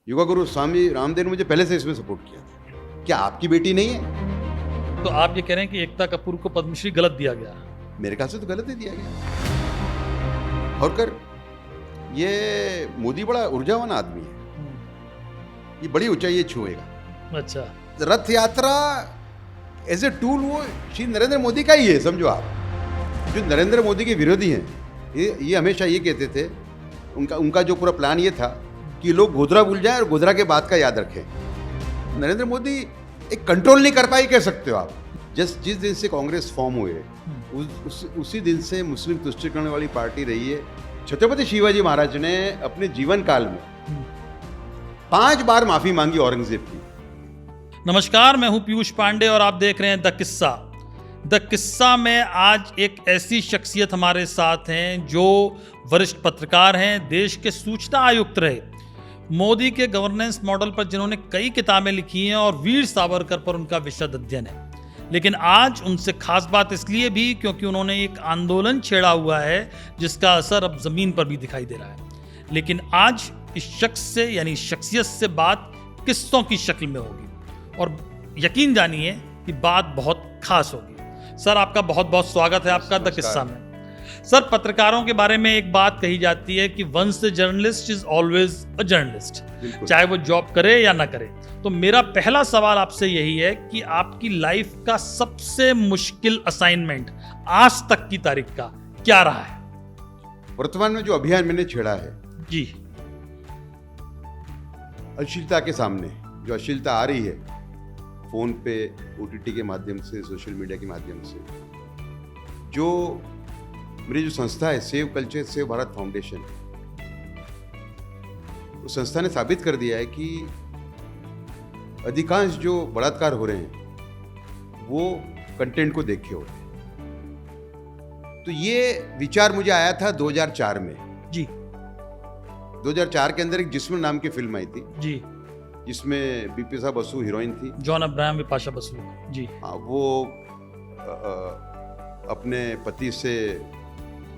योगा गुरु स्वामी रामदेव ने मुझे पहले से इसमें सपोर्ट किया था। क्या आपकी बेटी नहीं है? तो आप ये कह रहे हैं कि एकता कपूर को पद्मश्री गलत दिया गया? मेरे ख्याल से तो गलत ही दिया गया। और कर ये मोदी बड़ा ऊर्जावान आदमी है, ये बड़ी ऊंचाई छुएगा। अच्छा, रथ यात्रा एज ए टूल वो श्री नरेंद्र मोदी का ही है, समझो आप। जो नरेंद्र मोदी के विरोधी हैं ये हमेशा ये कहते थे, उनका जो पूरा प्लान ये था कि लोग गोधरा भूल जाएं और गोधरा के बाद का याद रखें। नरेंद्र मोदी एक कंट्रोल नहीं कर पाई, कह सकते हो आप। जिस दिन से कांग्रेस फॉर्म हुए उसी दिन से मुस्लिम तुष्टीकरण वाली पार्टी रही है। छत्रपति शिवाजी महाराज ने अपने जीवन काल में 5 बार माफी मांगी औरंगजेब की। नमस्कार, मैं हूं पीयूष पांडे और आप देख रहे हैं द किस्सा। द किस्सा में आज एक ऐसी शख्सियत हमारे साथ हैं जो वरिष्ठ पत्रकार हैं, देश के सूचना आयुक्त रहे, मोदी के गवर्नेंस मॉडल पर जिन्होंने कई किताबें लिखी हैं और वीर सावरकर पर उनका विशद अध्ययन है। लेकिन आज उनसे खास बात इसलिए भी क्योंकि उन्होंने एक आंदोलन छेड़ा हुआ है जिसका असर अब जमीन पर भी दिखाई दे रहा है। लेकिन आज इस शख्स से यानी शख्सियत से बात किस्सों की शक्ल में होगी और यकीन जानिए कि बात बहुत खास होगी। सर, आपका बहुत बहुत स्वागत है आपका द किस्सा में। सर, पत्रकारों के बारे में एक बात कही जाती है कि once a journalist is always a journalist, चाहे वो जॉब करे या ना करे। तो मेरा पहला सवाल आपसे यही है कि आपकी लाइफ का सबसे मुश्किल असाइनमेंट आज तक की तारीख का क्या रहा है? वर्तमान में जो अभियान मैंने छेड़ा है जी, अश्लीलता के सामने जो अश्लीलता आ रही है फोन पे, ओटीटी के माध्यम से, सोशल मीडिया के माध्यम से, जो मेरी जो संस्था है save culture save Bharat foundation, उस संस्था ने साबित कर दिया है कि अधिकांश जो बलात्कार हो रहे हैं वो कंटेंट को देख के हो रहे हैं। तो ये विचार मुझे आया था 2004 में। जी, 2004 के अंदर एक जिस्म नाम की फिल्म आई थी जी, जिसमें बिपाशा बसु हीरोइन थी। John Abraham, Bipasha Basu. जी हाँ, वो अपने पति से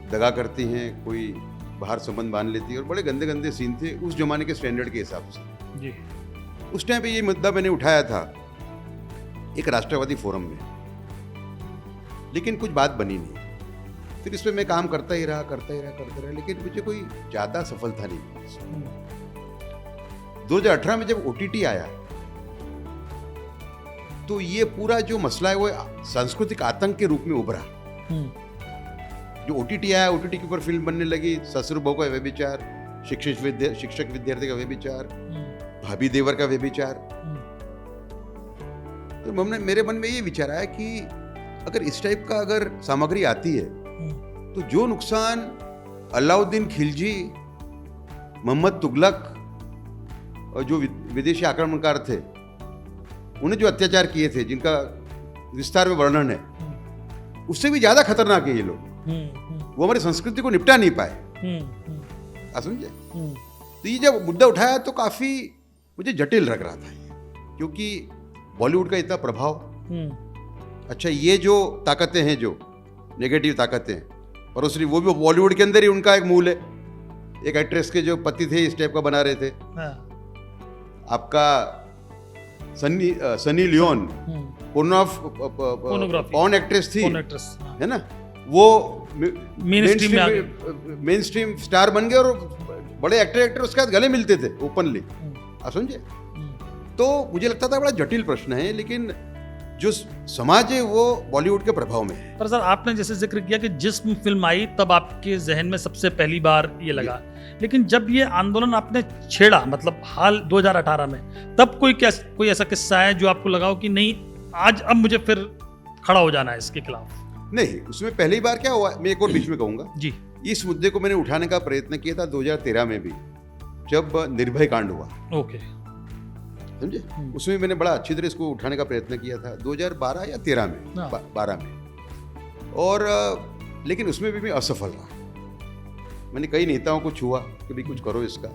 दगा करती हैं, कोई बाहर संबंध बांध लेती है और बड़े गंदे गंदे सीन थे उस जमाने के स्टैंडर्ड के हिसाब से। जी, उस टाइम पे ये मुद्दा मैंने उठाया था एक राष्ट्रवादी फोरम में, लेकिन कुछ बात बनी नहीं। फिर इस पे मैं काम करता ही रहा, लेकिन मुझे कोई ज्यादा सफलता नहीं। 2018 में जब ओटीटी आया तो ये पूरा जो मसला है वो सांस्कृतिक आतंक के रूप में उभरा। जो ओटीटी आया, ओटीटी के ऊपर फिल्म बनने लगी, ससुर बहू का व्यभिचार, शिक्षक विद्यार्थी का व्यभिचार, भाभी देवर का व्यभिचार। तो मेरे मन में ये विचार आया कि अगर इस टाइप का अगर सामग्री आती है तो जो नुकसान अलाउद्दीन खिलजी, मोहम्मद तुगलक और जो विदेशी आक्रमणकार थे उन्हें जो अत्याचार किए थे, जिनका विस्तार में वर्णन है, उससे भी ज्यादा खतरनाक है ये लोग। वो हमारी संस्कृति को निपटा नहीं पाए। आप समझे? तो ये जब मुद्दा उठाया तो काफी मुझे जटिल लग रहा था, क्योंकि बॉलीवुड का इतना प्रभाव। अच्छा, ये जो ताकतें हैं, जो नेगेटिव ताकतें, और उसने वो भी बॉलीवुड के अंदर ही उनका एक मूल है। एक एक्ट्रेस के जो पति थे इस टाइप का बना रहे थे। आपका सनी लियोन पॉर्न एक्ट्रेस थी, है ना, वो मेन स्ट्रीम स्टार बन गए और बड़े एक्टर उसके साथ गले मिलते थे ओपनली। आप समझे? तो मुझे लगता था बड़ा जटिल प्रश्न है, लेकिन जो समाज है वो बॉलीवुड के प्रभाव में है। पर सर, आपने जैसे जिक्र किया कि जिस्म फिल्म आई तब आपके जहन में सबसे पहली बार ये लगा, लेकिन जब ये आंदोलन आपने छेड़ा, मतलब हाल 2018 में, तब कोई ऐसा किस्सा है जो आपको लगा हो कि नहीं, आज अब मुझे फिर खड़ा हो जाना है इसके खिलाफ? नहीं, उसमें पहली बार क्या हुआ, मैं एक और बीच में कहूंगा जी। इस मुद्दे को मैंने उठाने का प्रयत्न किया था 2013 में भी, जब निर्भय कांड हुआ। ओके, समझे? उसमें मैंने बड़ा अच्छी तरह इसको उठाने का प्रयत्न किया था 2012 या 13 में, 12 में। और लेकिन उसमें भी मैं असफल रहा। मैंने कई नेताओं को छुआ कि भाई कुछ करो इसका,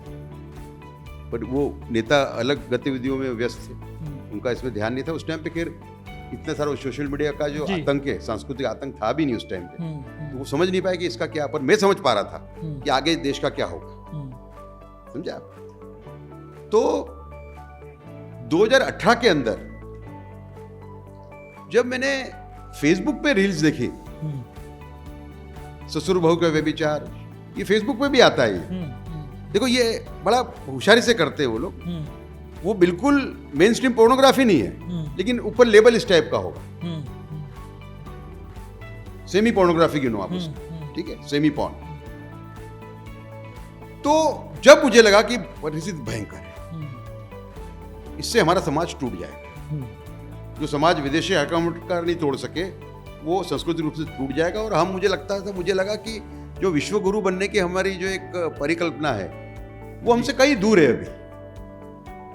बट वो नेता अलग गतिविधियों में व्यस्त थे, उनका इसमें ध्यान नहीं था उस टाइम पे। खैर, इतना सारा सोशल मीडिया का जो आतंक है, सांस्कृतिक आतंक था भी नहीं उस टाइम पे, तो वो समझ नहीं पाए कि इसका क्या, पर मैं समझ पा रहा था कि आगे देश का क्या होगा। समझा? तो 2018 के अंदर जब मैंने फेसबुक पे रील्स देखी, ससुर बहू का व्यभिचार, ये फेसबुक पे भी आता है ये। देखो ये बड़ा होशियारी से करते हैं वो लोग, वो बिल्कुल मेन स्ट्रीम पोर्नोग्राफी नहीं है, लेकिन ऊपर लेबल इस टाइप का होगा, सेमी पोर्नोग्राफी गिनो आप उसको, ठीक है, सेमी पॉर्न। तो जब मुझे लगा कि परिस्थिति भयंकर है, इससे हमारा समाज टूट जाएगा, जो समाज विदेशी आक्रमणकार नहीं तोड़ सके वो संस्कृति रूप से टूट जाएगा। और मुझे लगा कि जो विश्व गुरु बनने की हमारी जो एक परिकल्पना है वो हमसे कहीं दूर है अभी।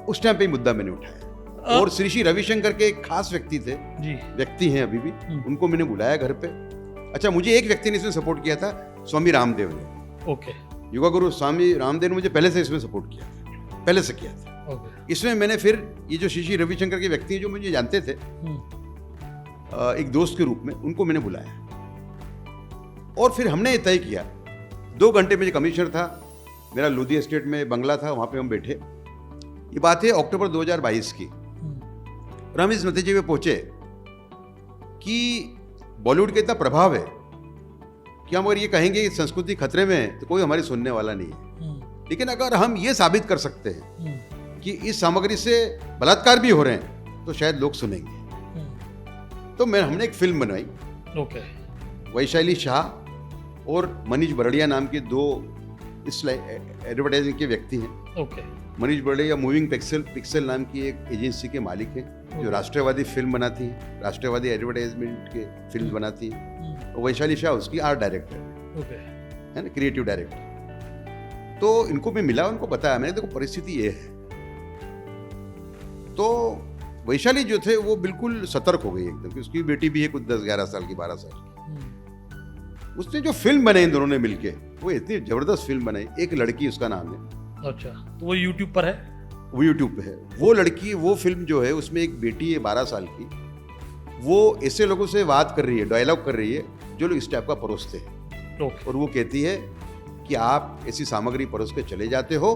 उस टाइम पे मुद्दा मैंने उठाया, और श्री रविशंकर के एक खास व्यक्ति थे, व्यक्ति हैं अभी भी, उनको मैंने बुलाया घर पे। अच्छा, मुझे एक व्यक्ति ने इसमें सपोर्ट किया था, स्वामी रामदेव ने। ओके। योगा गुरु स्वामी रामदेव ने मुझे पहले से इसमें सपोर्ट किया था, पहले से किया था। इसमें मैंने फिर ये जो श्री रविशंकर के व्यक्ति जो मुझे जानते थे एक दोस्त के रूप में, उनको मैंने बुलाया, और फिर हमने ये तय किया, 2 घंटे में कमिश्नर था, मेरा लोधी एस्टेट में बंगला था, वहाँ पे हम बैठे। ये बात है अक्टूबर 2022 की, और हम इस नतीजे में पहुंचे कि बॉलीवुड का इतना प्रभाव है कि हम अगर ये कहेंगे कि संस्कृति खतरे में है तो कोई हमारी सुनने वाला नहीं है, लेकिन अगर हम ये साबित कर सकते हैं कि इस सामग्री से बलात्कार भी हो रहे हैं तो शायद लोग सुनेंगे। तो हमने एक फिल्म बनाई। ओके। वैशाली शाह और मनीष बरड़िया नाम के 2 इस एडवर्टाइजिंग के व्यक्ति हैं। Okay. Manish Bardia moving pixel नाम की एक एजेंसी के मालिक हैं, जो राष्ट्रवादी फिल्म बनाती है, राष्ट्रवादी एडवर्टाइजमेंट के फिल्म बनाती है। और वैशाली शाह उसकी आर्ट डायरेक्टर है ना, क्रिएटिव डायरेक्टर। तो इनको भी मिला, उनको बताया मैंने, देखो परिस्थिति ये है। तो वैशाली जो थे वो बिल्कुल सतर्क हो गई एकदम, कि उसकी बेटी भी है कुछ 10-11 साल की, 12 साल की। उसने जो फिल्म बनाई इन दोनों ने मिलके, वो इतनी जबरदस्त फिल्म बनाई। एक लड़की, उसका नाम है। अच्छा, तो वो यूट्यूब पर है? वो यूट्यूब पे है। वो लड़की, वो फिल्म जो है उसमें एक बेटी है 12 साल की, वो ऐसे लोगों से बात कर रही है, डायलॉग कर रही है जो लोग इस टाइप का परोसते हैं। और वो कहती है कि आप ऐसी सामग्री परोस के चले जाते हो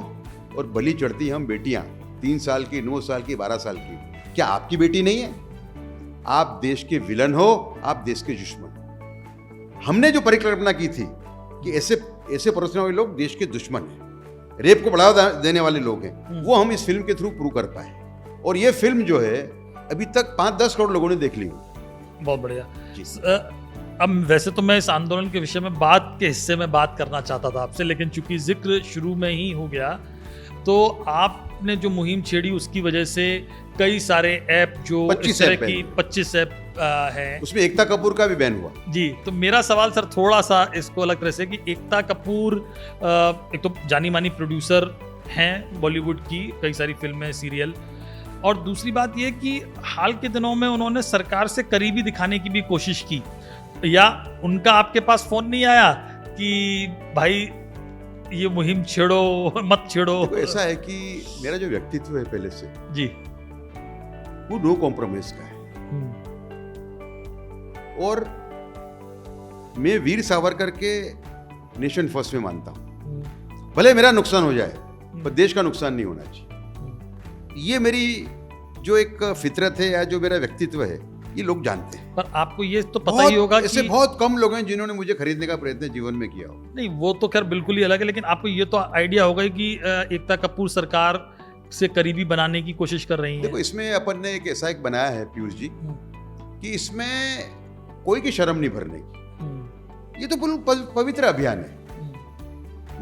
और बलि चढ़ती हम बेटियां, 3 साल की, 9 साल की, 12 साल की। क्या आपकी बेटी नहीं है? आप देश के विलन हो, आप देश के दुश्मन। हमने जो परिकल्पना की थी कि ऐसे परोसने वाले लोग देश के दुश्मन हैं, रेप को बढ़ावा देने वाले लोग हैं, वो हम इस फिल्म के थ्रू प्रूव कर पाए। और ये फिल्म जो है अभी तक 5-10 करोड़ लोगों ने देख ली। बहुत बढ़िया। अब वैसे तो मैं इस आंदोलन के विषय में बात के हिस्से में बात करना चाहता था आपसे, लेकिन चूंकि जिक्र शुरू में ही हो गया, तो आपने जो मुहिम छेड़ी उसकी वजह से कई सारे ऐप जो 25 ऐप हैं, उसमें एकता कपूर का भी बैन हुआ। जी, तो मेरा सवाल सर थोड़ा सा इसको अलग तरह से, कि एकता कपूर एक तो जानी मानी प्रोड्यूसर हैं बॉलीवुड की, कई सारी फिल्में, सीरियल, और दूसरी बात यह कि हाल के दिनों में उन्होंने सरकार से करीबी दिखाने की भी कोशिश की, या उनका आपके पास फोन नहीं आया कि भाई ये मुहिम छेड़ो, मत छेड़ो? तो ऐसा है कि मेरा जो व्यक्तित्व है पहले से जी, वो नो कॉम्प्रोमाइज का है। और मैं वीर सावरकर के नेशन फर्स्ट में मानता हूं। भले मेरा नुकसान हो जाए पर देश का नुकसान नहीं होना चाहिए। ये मेरी जो एक फितरत है या जो मेरा व्यक्तित्व है, ये लोग जानते हैं। पर आपको ये तो पता ही होगा ऐसे बहुत कम लोग हैं जिन्होंने मुझे खरीदने का प्रयत्न जीवन में किया हो। नहीं, वो तो खैर बिल्कुल ही अलग है, लेकिन आपको ये तो आइडिया होगा ही कि एकता कपूर सरकार से करीबी बनाने की कोशिश कर रही है। देखो, इसमें अपन ने एक ऐसा एक बनाया है पीयूष जी, कि इसमें कोई की शर्म नहीं भरने की। ये तो बिल्कुल पवित्र अभियान है।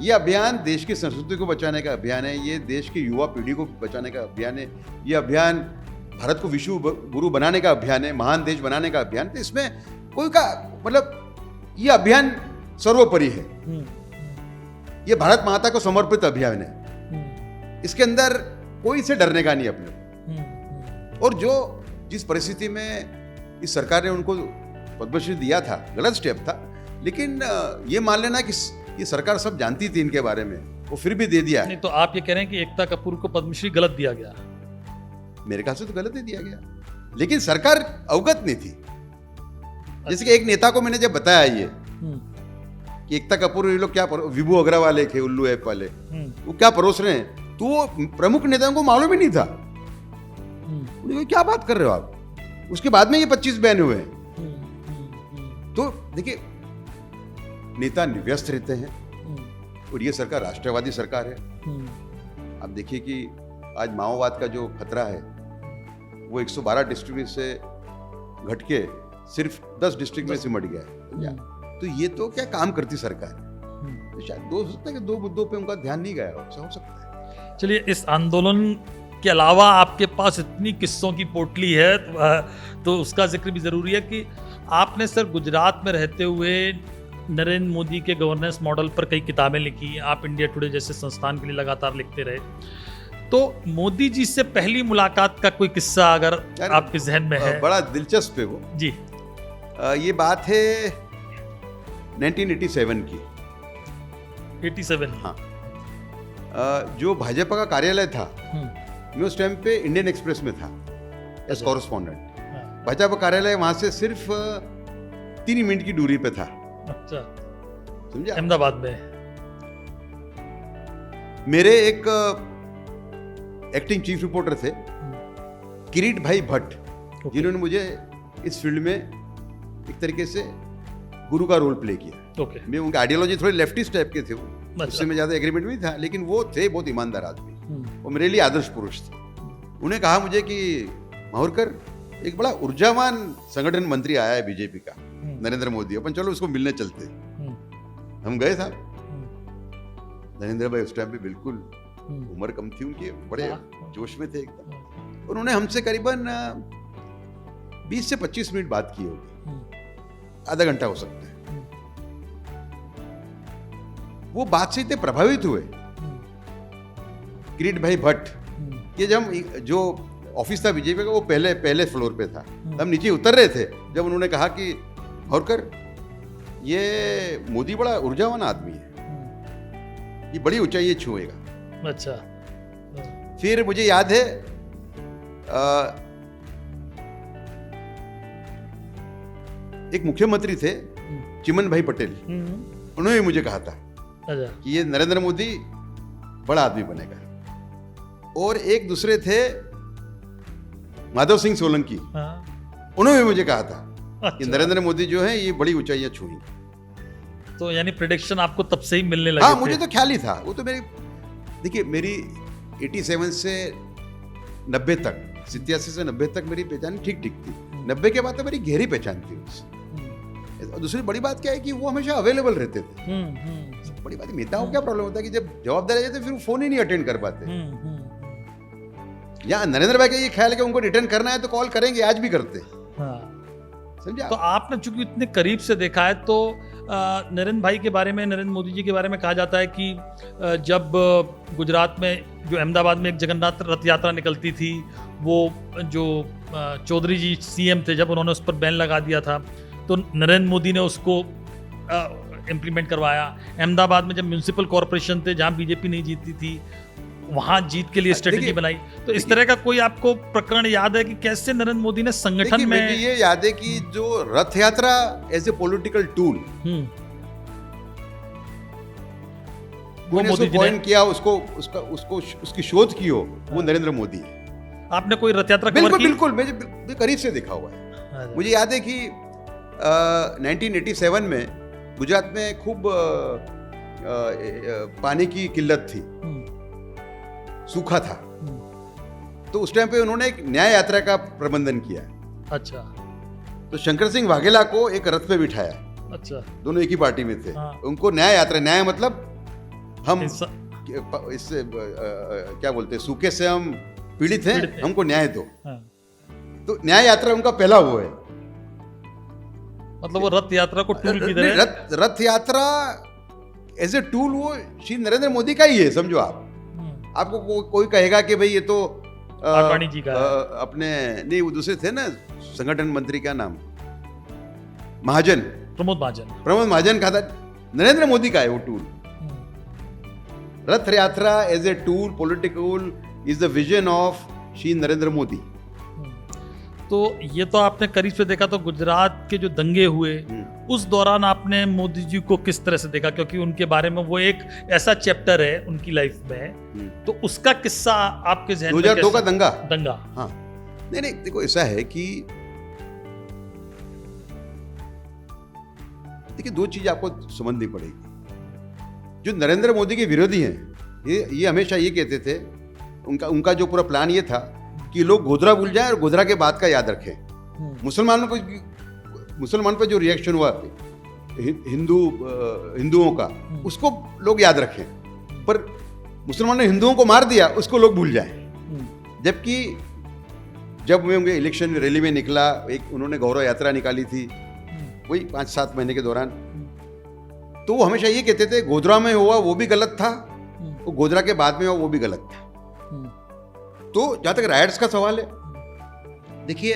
ये अभियान देश की संस्कृति को बचाने का अभियान है, ये देश की युवा पीढ़ी को बचाने का अभियान है, ये अभियान भारत को विश्व गुरु बनाने का अभियान है, महान देश बनाने का अभियान। तो इसमें कोई का मतलब ये अभियान सर्वोपरि है। ये भारत माता को समर्पित अभियान है। इसके अंदर कोई से डरने का नहीं अपने। और जो जिस परिस्थिति में इस सरकार ने उनको पद्मश्री दिया था, गलत स्टेप था, लेकिन ये मान लेना कि ये सरकार सब जानती थी इनके बारे में, वो फिर भी दे दिया। नहीं, तो आप ये कह रहे हैं कि एकता कपूर को पद्मश्री गलत दिया गया? मेरे ख्याल से तो गलत ही दिया गया, लेकिन सरकार अवगत नहीं थी। जैसे कि एक नेता को मैंने जब बताया ये कि एकता कपूर ये लोग क्या, विभू अग्रवाल के उल्लू ऐप वाले, वो क्या परोस रहे हैं, तो वो प्रमुख नेताओं को मालूम ही नहीं था। उन्होंने कहा, क्या बात कर रहे हो आप? उसके बाद में ये 25 बैन हुए हैं। तो देखिए, नेता व्यस्त रहते हैं और ये सरकार राष्ट्रवादी सरकार है। आप देखिए कि आज माओवाद का जो खतरा है वो 112 डिस्ट्रिक्ट से घट के सिर्फ 10 डिस्ट्रिक्ट में सिमट गया है। तो ये तो क्या काम करती सरकार है। तो शायद हो सकता है कि 2 मुद्दों पे उनका ध्यान नहीं गया हो सकता है। चलिए, इस आंदोलन के अलावा आपके पास इतनी किस्सों की पोटली है तो उसका जिक्र भी ज़रूरी है कि आपने सर गुजरात में रहते हुए नरेंद्र मोदी के गवर्नेंस मॉडल पर कई किताबें लिखी, आप इंडिया टुडे जैसे संस्थान के लिए लगातार लिखते रहे। तो मोदी जी से पहली मुलाकात का कोई किस्सा अगर आपके जहन में है? बड़ा दिलचस्प है वो जी। ये बात है 1987 की। 87? हाँ। जो भाजपा का कार्यालय था, मैं उस टाइम पे इंडियन एक्सप्रेस में था एज कॉरेस्पॉन्डेंट। भाजपा कार्यालय वहां से सिर्फ 3 मिनट की दूरी पे था। अच्छा, समझा? अहमदाबाद में। मेरे एक एक्टिंग चीफ रिपोर्टर थे किरीट भाई भट्ट, जिन्होंने मुझे इस फील्ड में एक तरीके से गुरु का रोल प्ले किया। मैं उनकी आइडियोलॉजी थोड़ी लेफ्टिस्ट टाइप के थे, वो उससे मैं ज्यादा एग्रीमेंट नहीं था, लेकिन वो थे बहुत ईमानदार आदमी, वो मेरे लिए आदर्श पुरुष थे। उन्हें कहा मुझे कि माहुरकर, एक बड़ा ऊर्जावान संगठन मंत्री आया है बीजेपी का, नरेंद्र मोदी, अपन चलो उसको मिलने चलते। हम गए था। नरेंद्र भाई उस टाइम पे बिल्कुल उम्र कम थी उनकी, बड़े जोश में थे एकदम। उन्होंने हमसे करीबन 20 से 25 मिनट बात की होगी, आधा घंटा हो सकता है। वो बात से इतने प्रभावित हुए किरीट भाई भट्ट कि जब जो ऑफिस था बीजेपी का वो पहले फ्लोर पे था, हम नीचे उतर रहे थे जब उन्होंने कहा कि माहुरकर, ये मोदी बड़ा ऊर्जावान आदमी है, ये बड़ी ऊंचाई छुएगा। अच्छा। फिर मुझे याद है एक मुख्यमंत्री थे चिमन भाई पटेल, उन्होंने मुझे कहा था कि ये नरेंद्र मोदी बड़ा आदमी बनेगा। और एक दूसरे थे माधव सिंह सोलंकी, उन्होंने मुझे कहा था कि नरेंद्र मोदी जो है ये बड़ी ऊंचाइयां छूएंगे। तो यानी प्रेडिक्शन आपको तब से ही मिलने लगे? हाँ, मुझे तो ख्याल ही था। वो तो देखिए मेरी 87 से 90 तक, 87 से 90 तक मेरी पहचान ठीक थी। 90 के बाद तो मेरी गहरी पहचान थी उससे। दूसरी बड़ी बात क्या है कि वो हमेशा अवेलेबल रहते थे। बड़ी बात, नेताओं को क्या प्रॉब्लम होता है कि जब जवाबदारी आ जाती है फिर वो फोन ही नहीं अटेंड कर पाते। यहाँ नरेंद्र भाई का ये ख्याल है कि उनको रिटर्न करना है तो कॉल करेंगे, आज भी करते। समझा? तो आपने चूंकि इतने करीब से देखा है, तो नरेंद्र भाई के बारे में, नरेंद्र मोदी जी के बारे में कहा जाता है कि जब गुजरात में जो अहमदाबाद में एक जगन्नाथ रथ यात्रा निकलती थी, वो जो चौधरी जी सीएम थे, जब उन्होंने उस पर बैन लगा दिया था तो नरेंद्र मोदी ने उसको इम्प्लीमेंट करवाया। अहमदाबाद में जब म्यूनिसिपल कॉरपोरेशन थे जहाँ बीजेपी नहीं जीती थी, वहां जीत के लिए स्ट्रेटेजी बनाई। तो इस तरह का कोई आपको प्रकरण याद है कि कैसे नरेंद्र मोदी ने संगठन में? ये याद है कि जो रथ यात्रा एज ए पॉलिटिकल टूल वो मोदी जी ने किया, उसकी शोध की हो, वो नरेंद्र मोदी है। आपने कोई रथ यात्रा कवर की? बिल्कुल, मैं करीब से देखा हुआ है। मुझे याद है कि 1987 में गुजरात में खूब पानी की किल्लत थी, सूखा था। तो उस टाइम पे उन्होंने एक न्याय यात्रा का प्रबंधन किया। अच्छा। तो शंकर सिंह वाघेला को एक रथ पे बिठाया। अच्छा। दोनों एक ही पार्टी में थे। उनको न्याय यात्रा, न्याय मतलब हम इससे क्या बोलते हैं, सूखे से हम पीड़ित हैं, हमको न्याय दो। तो न्याय यात्रा उनका पहला वो है। मतलब वो रथ यात्रा को टूल की तरह, रथ यात्रा एज ए टूल वो श्री नरेंद्र मोदी का ही है, समझो आप। आपको कोई कहेगा कि भाई ये तो आडवाणी जी का अपने नहीं, वो दूसरे थे ना संगठन मंत्री, क्या नाम, महाजन, प्रमोद महाजन का था। नरेंद्र मोदी का है वो tool. Rath Yatra as a tool, political, is the vision of Shri Narendra Modi. तो ये तो आपने करीब से देखा। तो गुजरात के जो दंगे हुए उस दौरान आपने मोदी जी को किस तरह से देखा, क्योंकि उनके बारे में वो एक ऐसा चैप्टर है उनकी लाइफ में, तो उसका किस्सा आपके जहन में 2002 का दंगा। हाँ, नहीं देखो, ऐसा है कि देखिए, दो चीज आपको समझनी पड़ेगी। जो नरेंद्र मोदी के विरोधी हैं, ये हमेशा ये कहते थे, उनका जो पूरा प्लान ये था कि लोग गोधरा भूल जाएं और गोधरा के बाद का याद रखें। मुसलमान पर जो रिएक्शन हुआ हिंदुओं का, उसको लोग याद रखें, पर मुसलमानों ने हिंदुओं को मार दिया, उसको लोग भूल जाएं। जबकि जब मैं उनके इलेक्शन रैली में निकला, एक उन्होंने गौरव यात्रा निकाली थी, वही 5-7 महीने के दौरान, तो वो हमेशा ये कहते थे गोधरा में हुआ वो भी गलत था, वो गोधरा के बाद में हुआ वो भी गलत था। तो जहां तक राइट्स का सवाल है, देखिए,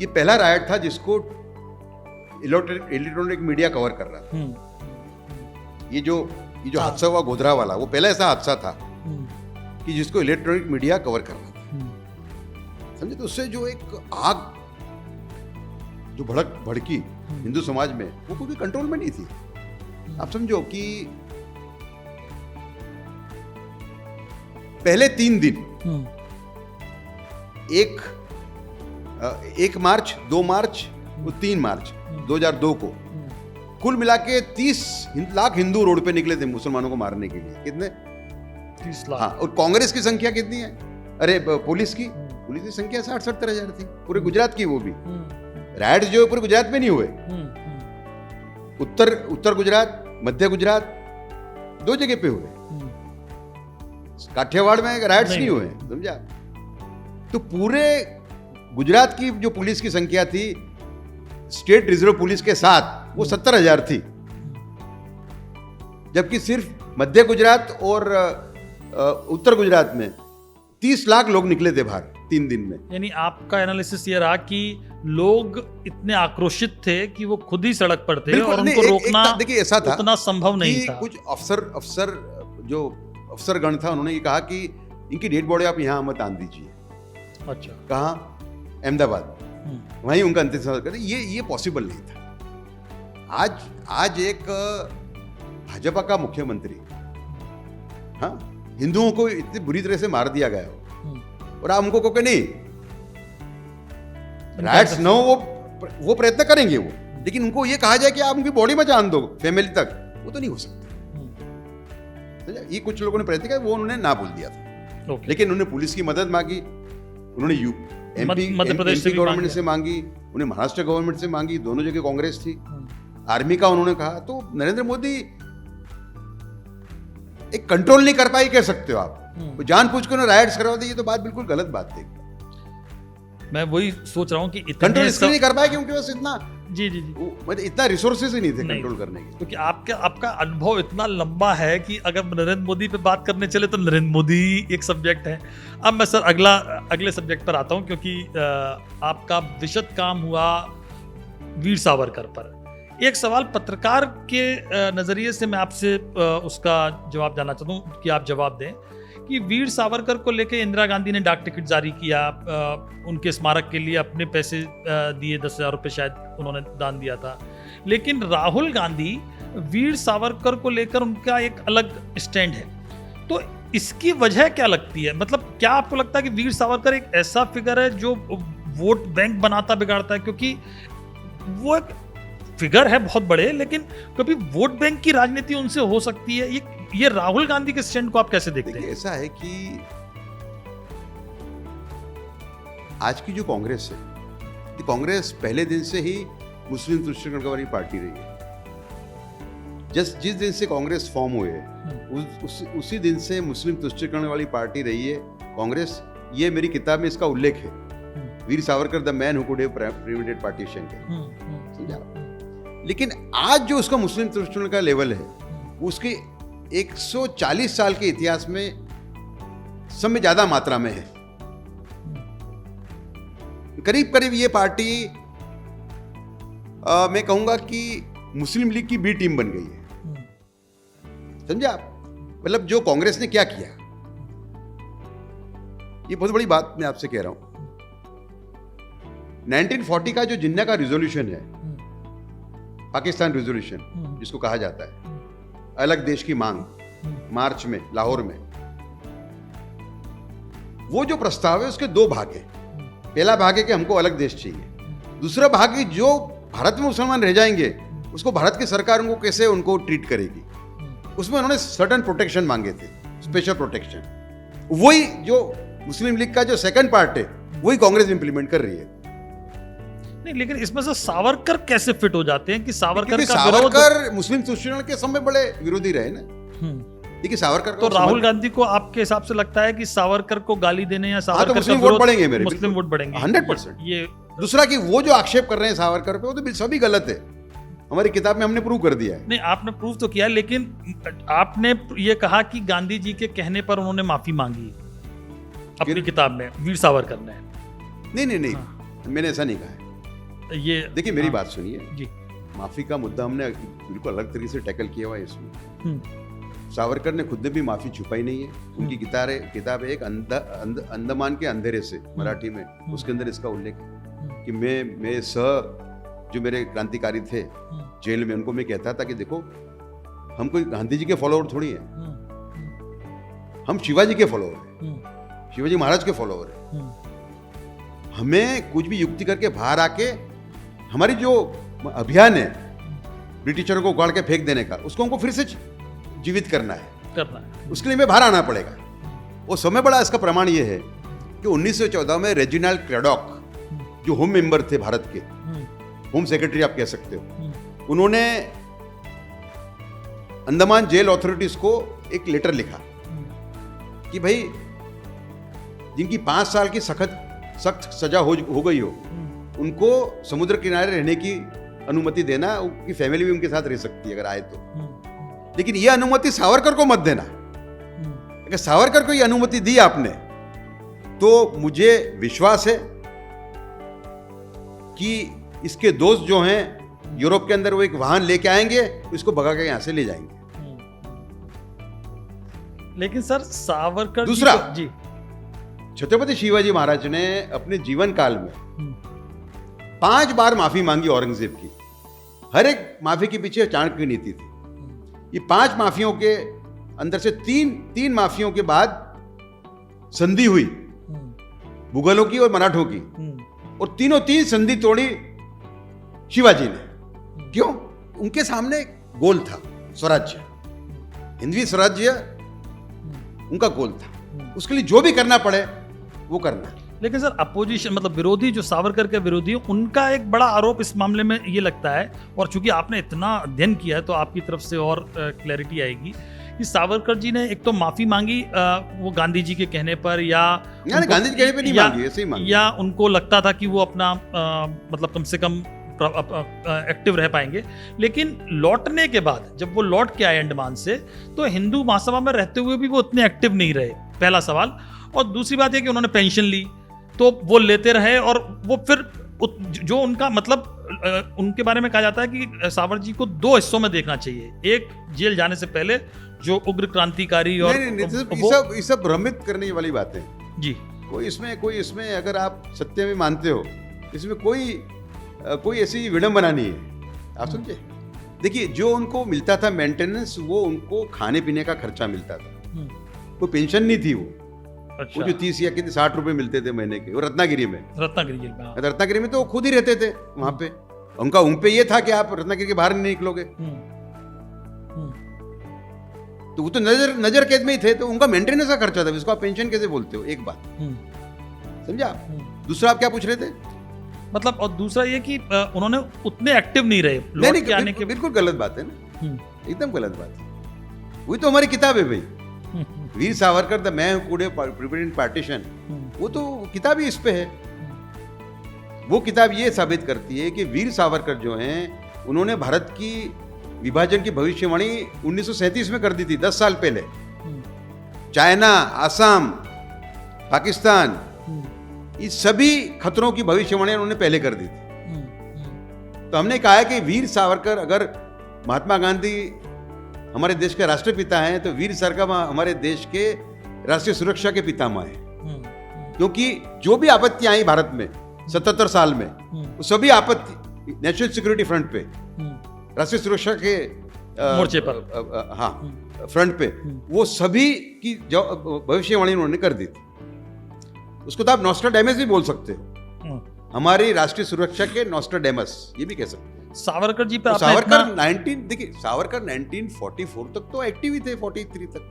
ये पहला राइट था जिसको इलेक्ट्रॉनिक मीडिया कवर कर रहा था। ये जो हादसा हुआ गोधरा वाला, वो पहला ऐसा हादसा था कि जिसको इलेक्ट्रॉनिक मीडिया कवर कर रहा था, समझे। तो उससे जो एक आग जो भड़की हिंदू समाज में, वो कोई भी कंट्रोल में नहीं थी। आप समझो कि पहले 3 दिन, 1 मार्च, 2 मार्च और 3 मार्च 2002 को कुल मिला के 30 लाख हिंदू रोड पे निकले थे मुसलमानों को मारने के लिए। कितने? 30 लाख। हाँ, और कांग्रेस की संख्या कितनी है? अरे, पुलिस की संख्या 60-70 हजार थी, पूरे गुजरात की। वो भी राइट जो पूरे गुजरात में नहीं हुए, उत्तर गुजरात, मध्य गुजरात, 2 जगह पे हुए। काठियावाड़ में राइट्स नहीं हुए, समझा। तो पूरे गुजरात की जो पुलिस की संख्या थी स्टेट रिजर्व पुलिस के साथ, वो 70,000 थी, जबकि सिर्फ मध्य गुजरात और उत्तर गुजरात में 30 लाख लोग निकले थे बाहर 3 दिन में। यानी आपका एनालिसिस ये रहा कि लोग इतने आक्रोशित थे कि वो खुद ही सड़क पर थे और उनको रोकना, देखिए, ऐसा था, उतना संभव नहीं था। कुछ अफसरगण था, उन्होंने ये कहा कि इनकी डेड बॉडी आप यहाँ मत आन दीजिए। अच्छा। कहाँ? अहमदाबाद, वहीं उनका अंतिम संस्कार करते। ये पॉसिबल नहीं था। आज एक भाजपा का मुख्यमंत्री, हाँ, हिंदुओं को इतनी बुरी तरह से मार दिया गया हो, और आप उनको कहो कि नहीं राइट्स न हो, वो प्रयत्न करेंगे वो, लेकिन उनको ये कहा जाए कि आप उनकी बॉडी में जान दो फैमिली तक, वो तो नहीं हो सकता। ये कुछ लोगों ने प्रयत्न किया, वो उन्होंने ना बोल दिया था। लेकिन उन्होंने पुलिस की मदद मांगी, उन्होंने मध्य प्रदेश गवर्नमेंट से मांगी, उन्हें महाराष्ट्र गवर्नमेंट से मांगी, दोनों जगह कांग्रेस थी। आर्मी का उन्होंने कहा। तो नरेंद्र मोदी एक कंट्रोल नहीं कर पाई, कह सकते हो आप। तो जानबूझ के उन्होंने राइट्स करवा दी, ये तो बात बिल्कुल गलत बात थी। मैं वही सोच रहा हूँ कि कंट्रोल इसलिए नहीं कर पाए क्योंकि बस इतना जी मतलब इतना रिसोर्सेज ही नहीं थे कंट्रोल करने के। क्योंकि आपका अनुभव इतना लंबा है कि अगर नरेंद्र मोदी पे बात करने चले तो नरेंद्र मोदी एक सब्जेक्ट है। अब मैं सर अगले सब्जेक्ट पर आता हूँ, क्योंकि आपका विशद काम हुआ वीर सावरकर पर। एक सवाल पत्रकार के नज़रिए से मैं आपसे उसका जवाब जानना चाहता हूँ कि आप जवाब दें कि वीर सावरकर को लेकर इंदिरा गांधी ने डाक टिकट जारी किया, उनके स्मारक के लिए अपने पैसे दिए, 10,000 रुपये शायद उन्होंने दान दिया था। लेकिन राहुल गांधी वीर सावरकर को लेकर उनका एक अलग स्टैंड है, तो इसकी वजह क्या लगती है? मतलब क्या आपको लगता है कि वीर सावरकर एक ऐसा फिगर है जो वोट बैंक बनाता बिगाड़ता है? क्योंकि वो एक फिगर है बहुत बड़े, लेकिन कभी वोट बैंक की राजनीति उनसे हो सकती है। ये राहुल गांधी के स्टैंड को आप कैसे देखते हैं? ऐसा है कि आज की जो कांग्रेस है, कांग्रेस पहले दिन से ही मुस्लिम तुष्टिकरण वाली पार्टी रही है। जिस दिन से कांग्रेस फॉर्म हुए उसी दिन से मुस्लिम तुष्टिकरण वाली पार्टी रही है कांग्रेस। ये मेरी किताब में इसका उल्लेख है, Veer Savarkar the man who could have prevented partition के, समझा। लेकिन आज जो उसका मुस्लिम तुष्टिकरण का लेवल है, उसके 140 साल के इतिहास में सब में ज्यादा मात्रा में है। करीब करीब ये पार्टी मैं कहूंगा कि मुस्लिम लीग की बी टीम बन गई है, समझा आप। मतलब जो कांग्रेस ने क्या किया, ये बहुत बड़ी बात मैं आपसे कह रहा हूं। 1940 का जो जिन्ना का रिजोल्यूशन है, पाकिस्तान रेजोल्यूशन जिसको कहा जाता है, अलग देश की मांग, मार्च में लाहौर में, वो जो प्रस्ताव है उसके दो भाग हैं। पहला भाग है कि हमको अलग देश चाहिए, दूसरा भाग है जो भारत में मुसलमान रह जाएंगे उसको भारत की सरकार उनको कैसे उनको ट्रीट करेगी। उसमें उन्होंने सर्टेन प्रोटेक्शन मांगे थे, स्पेशल प्रोटेक्शन। वही जो मुस्लिम लीग का जो सेकंड पार्ट है वही कांग्रेस इंप्लीमेंट कर रही है। नहीं, लेकिन इसमें से सावरकर कैसे फिट हो जाते हैं कि सावरकर का सावरकर मुस्लिम तुष्टिकरण के समय बड़े विरोधी रहे ना। देखिए सावरकर तो राहुल गांधी को आपके हिसाब से लगता है कि सावरकर को गाली देने या सावरकर तो मुस्लिम वोट बढ़ेंगे मेरे, मुस्लिम वोट बढ़ेंगे 100%। ये दूसरा कि वो जो आक्षेप कर रहे हैं सावरकर पे वो तो सभी गलत है, हमारी किताब में हमने प्रूव कर दिया है। नहीं, आपने प्रूव तो किया, लेकिन आपने ये कहा कि गांधी जी के कहने पर उन्होंने माफी मांगी अपनी किताब में, वीर सावरकर ने। नहीं, मैंने ऐसा नहीं कहा है। ये देखिए मेरी बात सुनिए जी, माफी का मुद्दा हमने बिल्कुल अलग तरीके से टैकल किया हुआ है इसमें। सावरकर ने खुद ने भी माफी छुपाई नहीं है। उनकी किताब है एक अंडमान के अंधेरे से, मराठी में, उसके अंदर इसका उल्लेख है कि मैं जो मेरे क्रांतिकारी थे जेल में, उनको मैं कहता था कि देखो हम कोई गांधी जी के फॉलोअर थोड़ी हैं, हम शिवाजी के फॉलोअर हैं, शिवाजी महाराज के फॉलोअर हैं। हमें कुछ भी युक्ति करके बाहर आके हमारी जो अभियान है ब्रिटिशरों को उगाड़ के फेंक देने का, उसको हमको फिर से जीवित करना है। उसके लिए हमें बाहर आना पड़ेगा। वो समय बड़ा इसका प्रमाण ये है कि 1914 में रेजिनाल्ड क्रैडॉक जो होम मेंबर थे भारत के, होम सेक्रेटरी आप कह सकते हो, उन्होंने अंडमान जेल अथॉरिटीज को एक लेटर लिखा कि भाई जिनकी 5 साल की सख्त सजा हो गई हो उनको समुद्र किनारे रहने की अनुमति देना, उनकी फैमिली भी उनके साथ रह सकती है अगर आए तो, लेकिन यह अनुमति सावरकर को मत देना। अगर सावरकर को यह अनुमति दी आपने तो मुझे विश्वास है कि इसके दोस्त जो हैं यूरोप के अंदर वो एक वाहन लेके आएंगे, इसको भगा के यहां से ले जाएंगे। लेकिन सर सावरकर दूसरा जी, छत्रपति शिवाजी महाराज ने अपने जीवन काल में 5 बार माफी मांगी औरंगजेब की। हर एक माफी के पीछे चाणक्य की नीति थी। ये 5 माफियों के अंदर से तीन माफियों के बाद संधि हुई, मुगलों की और मराठों की, और तीन संधि तोड़ी शिवाजी ने। क्यों? उनके सामने गोल था, स्वराज्य, हिंदवी स्वराज्य उनका गोल था। उसके लिए जो भी करना पड़े वो करना। लेकिन सर अपोजिशन मतलब विरोधी जो सावरकर के विरोधी, उनका एक बड़ा आरोप इस मामले में ये लगता है, और चूंकि आपने इतना अध्ययन किया है तो आपकी तरफ से और क्लैरिटी आएगी कि सावरकर जी ने एक तो माफी मांगी वो गांधी जी के कहने पर, या गांधी जी के कहने पर नहीं मांगी, ऐसे ही मांगी, या उनको लगता था कि वो अपना मतलब कम से कम एक्टिव रह पाएंगे। लेकिन लौटने के बाद जब वो लौट के आए अंडमान से, तो हिंदू महासभा में रहते हुए भी वो उतने एक्टिव नहीं रहे, पहला सवाल। और दूसरी बात यह कि उन्होंने पेंशन ली तो वो लेते रहे, और वो फिर जो उनका मतलब उनके बारे में कहा जाता है कि सावरकर जी को 2 हिस्सों में देखना चाहिए। एक जेल जाने से पहले जो उग्र क्रांतिकारी, और ये सब भ्रमित करने वाली बातें जी, कोई इसमें अगर आप सत्य में मानते हो, इसमें कोई ऐसी विडंबना नहीं है। आप समझे? देखिए जो उनको मिलता था मेंटेनेंस, वो उनको खाने पीने का खर्चा मिलता था, कोई पेंशन नहीं थी। वो अच्छा, वो जो 30 या कितने 60 रुपए मिलते थे महीने के, वो रत्नागिरी में रत्नागिरी में तो वो खुद ही रहते थे वहां पे। उन पे ये था कि आप रत्नागिरी के बाहर नहीं निकलोगे, तो वो तो नजर कैद में ही थे, तो उनका मेंटेनेंस का खर्चा था, इसको आप पेंशन कैसे बोलते हो? एक बात समझा। दूसरा आप क्या पूछ रहे थे? मतलब, और दूसरा ये कि उन्होंने उतने एक्टिव नहीं रहे लौट के आने के। बिल्कुल गलत बात है ना, एकदम गलत बात है। वही तो हमारी किताब है भाई, Veer Savarkar the man who could have prevented partition. वो तो किताब ही इस पे है। वो किताब ये साबित करती है कि वीर सावरकर जो हैं उन्होंने भारत की विभाजन की भविष्यवाणी 1937 में कर दी थी, 10 साल पहले। चाइना, आसाम, पाकिस्तान, ये सभी खतरों की भविष्यवाणी उन्होंने पहले कर दी थी। तो हमने कहा है कि वीर सावरकर, अगर महात्मा गांधी हमारे देश के राष्ट्रपिता हैं, तो वीर सावरकर हमारे देश के राष्ट्रीय सुरक्षा के पितामह हैं। क्योंकि जो भी आपत्तियां आई भारत में 77 साल में, वो सभी आपत्ति नेशनल सिक्योरिटी फ्रंट पे, राष्ट्रीय सुरक्षा के मोर्चे पर। हाँ, फ्रंट पे, वो सभी की भविष्यवाणी उन्होंने कर दी थी। उसको तो आप नॉस्ट्राडेमस भी बोल सकते हो, हमारी राष्ट्रीय सुरक्षा के नॉस्ट्राडेमस, ये भी कह सकते हैं। सावरकर जी पे तो आपने सावरकर देखिए, सावरकर 1944 तक तो एक्टिव ही थे, 43 तक।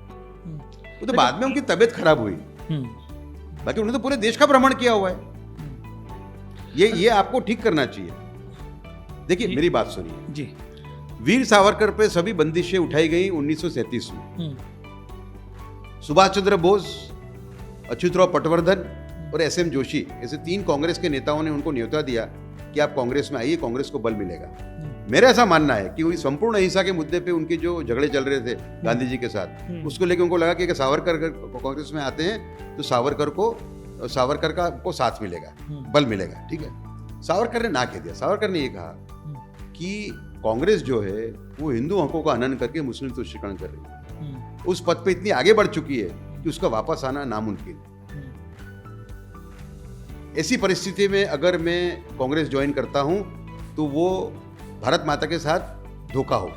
वो तो बाद में उनकी तबीयत खराब हुई, बाकी उन्होंने तो पूरे देश का भ्रमण किया हुआ है। ये आपको ठीक करना चाहिए। देखिए मेरी बात सुनिए जी। वीर सावरकर पे सभी बंदिशें उठाई गई 1937 में। सुभाष चंद्र बोस, अच्युतराव पटवर्धन और एसएम जोशी ऐसे 3 कांग्रेस के नेताओं ने उनको न्योता दिया कि आप कांग्रेस में आइए, कांग्रेस को बल मिलेगा। मेरा ऐसा मानना है कि वही संपूर्ण अहिंसा के मुद्दे पे उनके जो झगड़े चल रहे थे गांधी जी के साथ, उसको लेकर उनको लगा कि अगर सावरकर अगर कांग्रेस में आते हैं तो सावरकर का को साथ मिलेगा, बल मिलेगा। ठीक है, सावरकर ने ना कह दिया। सावरकर ने ये कहा कि कांग्रेस जो है वो हिंदू हकों का हनन करके मुस्लिम तुष्टीकरण कर रही है, उस पद पे इतनी आगे बढ़ चुकी है कि उसका वापस आना नामुमकिन। ऐसी परिस्थिति में अगर मैं कांग्रेस ज्वाइन करता हूं तो वो भारत माता के साथ धोखा होगा।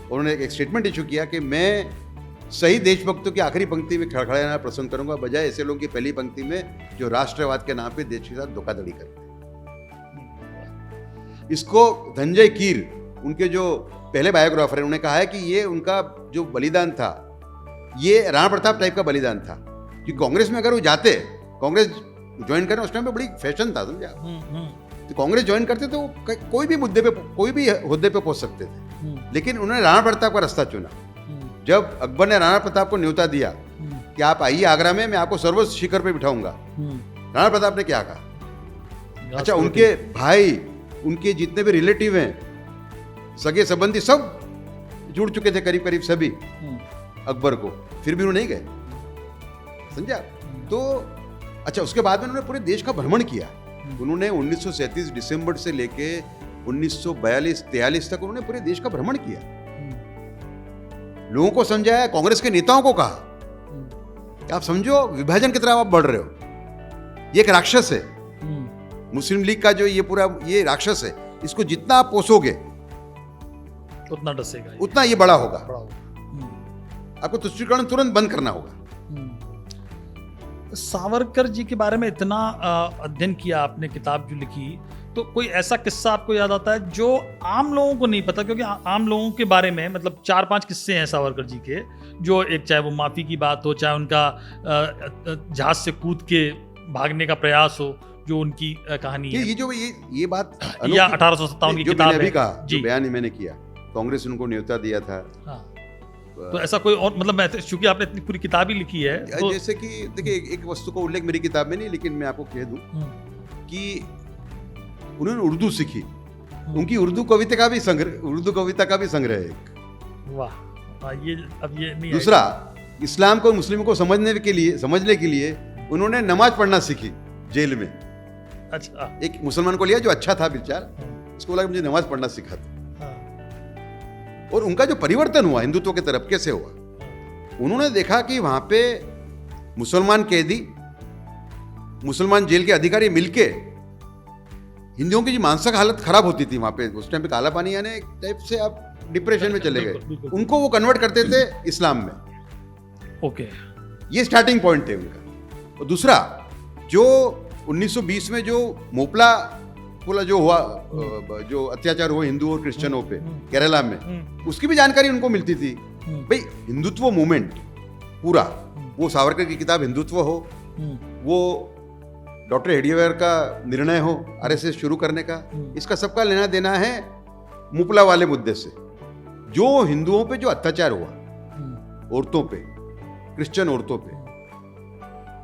उन्होंने एक स्टेटमेंट इशू किया कि मैं सही देशभक्तों की आखिरी पंक्ति में खड़खड़ाना रहना पसंद करूंगा, बजाय ऐसे लोगों की पहली पंक्ति में जो राष्ट्रवाद के नाम पे देश के साथ धोखाधड़ी करते हैं। इसको धनंजय कीर, उनके जो पहले बायोग्राफर हैं, उन्होंने कहा है कि ये उनका जो बलिदान था ये राणा प्रताप टाइप का बलिदान था। कि कांग्रेस में अगर वो जाते, कांग्रेस ज्वाइन करना उस टाइम पे बड़ी फैशन था, समझा। तो कांग्रेस ज्वाइन करते तो कोई भी मुद्दे पे, कोई भी ओहदे पे पहुंच सकते थे, लेकिन उन्होंने राणा प्रताप का रास्ता चुना। जब अकबर ने राणा प्रताप को न्योता दिया कि आप आइए आगरा में, मैं आपको सर्वोच्च शिखर पे बिठाऊंगा, राणा प्रताप ने क्या कहा? अच्छा, उनके भाई, उनके जितने भी रिलेटिव हैं, सगे संबंधी, सब जुड़ चुके थे करीब करीब सभी अकबर को, फिर भी उन्होंने नहीं गए, समझा। तो अच्छा, उसके बाद में उन्होंने पूरे देश का भ्रमण किया। उन्होंने 1937 दिसंबर से लेके 1942-43 तक उन्होंने पूरे देश का भ्रमण किया, लोगों को समझाया, कांग्रेस के नेताओं को कहा कि आप समझो विभाजन की तरफ आप बढ़ रहे हो, ये एक राक्षस है, मुस्लिम लीग का जो ये पूरा ये राक्षस है, इसको जितना आप पोसोगे उतना डसेगा, उतना ये बड़ा होगा। आपको तुष्टीकरण तुरंत बंद करना होगा। सावरकर जी के बारे में इतना अध्ययन किया आपने, किताब जो लिखी, तो कोई ऐसा किस्सा आपको याद आता है जो आम लोगों को नहीं पता? क्योंकि आम लोगों के बारे में मतलब 4-5 किस्से हैं सावरकर जी के, जो एक, चाहे वो माफी की बात हो, चाहे उनका जहाज से कूद के भागने का प्रयास हो, जो उनकी कहानी है, ये बात या 1857 की किताब है जो बयान मैंने किया, कांग्रेस ने उनको न्योता दिया था। हाँ। तो ऐसा कोई और, मतलब मैं, चूंकि आपने इतनी पूरी किताब ही लिखी है तो... जैसे कि देखिए, एक वस्तु का उल्लेख मेरी किताब में नहीं, लेकिन मैं आपको कह दूं कि उन्होंने उर्दू सीखी, उनकी उर्दू कविता का भी संग्रह है एक। वाह, ये अब ये नहीं। दूसरा, इस्लाम को, मुस्लिमों को समझने के लिए उन्होंने नमाज पढ़ना सीखी जेल में। अच्छा, एक मुसलमान को लिया जो अच्छा था बेचारा, उसको लगा मुझे नमाज पढ़ना सीखा था। और उनका जो परिवर्तन हुआ हिंदुत्व की तरफ कैसे हुआ, उन्होंने देखा कि वहां पे मुसलमान कैदी, मुसलमान जेल के अधिकारी मिलके हिंदुओं की जो मानसिक हालत खराब होती थी वहां पे, उस टाइम पे काला पानी आने टाइप से आप डिप्रेशन में चले गए, उनको वो कन्वर्ट करते थे इस्लाम में। ओके, ये स्टार्टिंग पॉइंट है उनका। और दूसरा, जो 1920 में जो मोपला पूरा जो हुआ, जो अत्याचार हुआ हिंदुओं और क्रिश्चियनों पे केरला में, उसकी भी जानकारी उनको मिलती थी। भाई, हिंदुत्व मूवमेंट पूरा, वो सावरकर की किताब हिंदुत्व हो, वो डॉक्टर हेडियर का निर्णय हो आरएसएस शुरू करने का, इसका सबका लेना देना है मुपला वाले मुद्दे से। जो हिंदुओं पे जो अत्याचार हुआ, औरतों पे, क्रिश्चियन औरतों पे,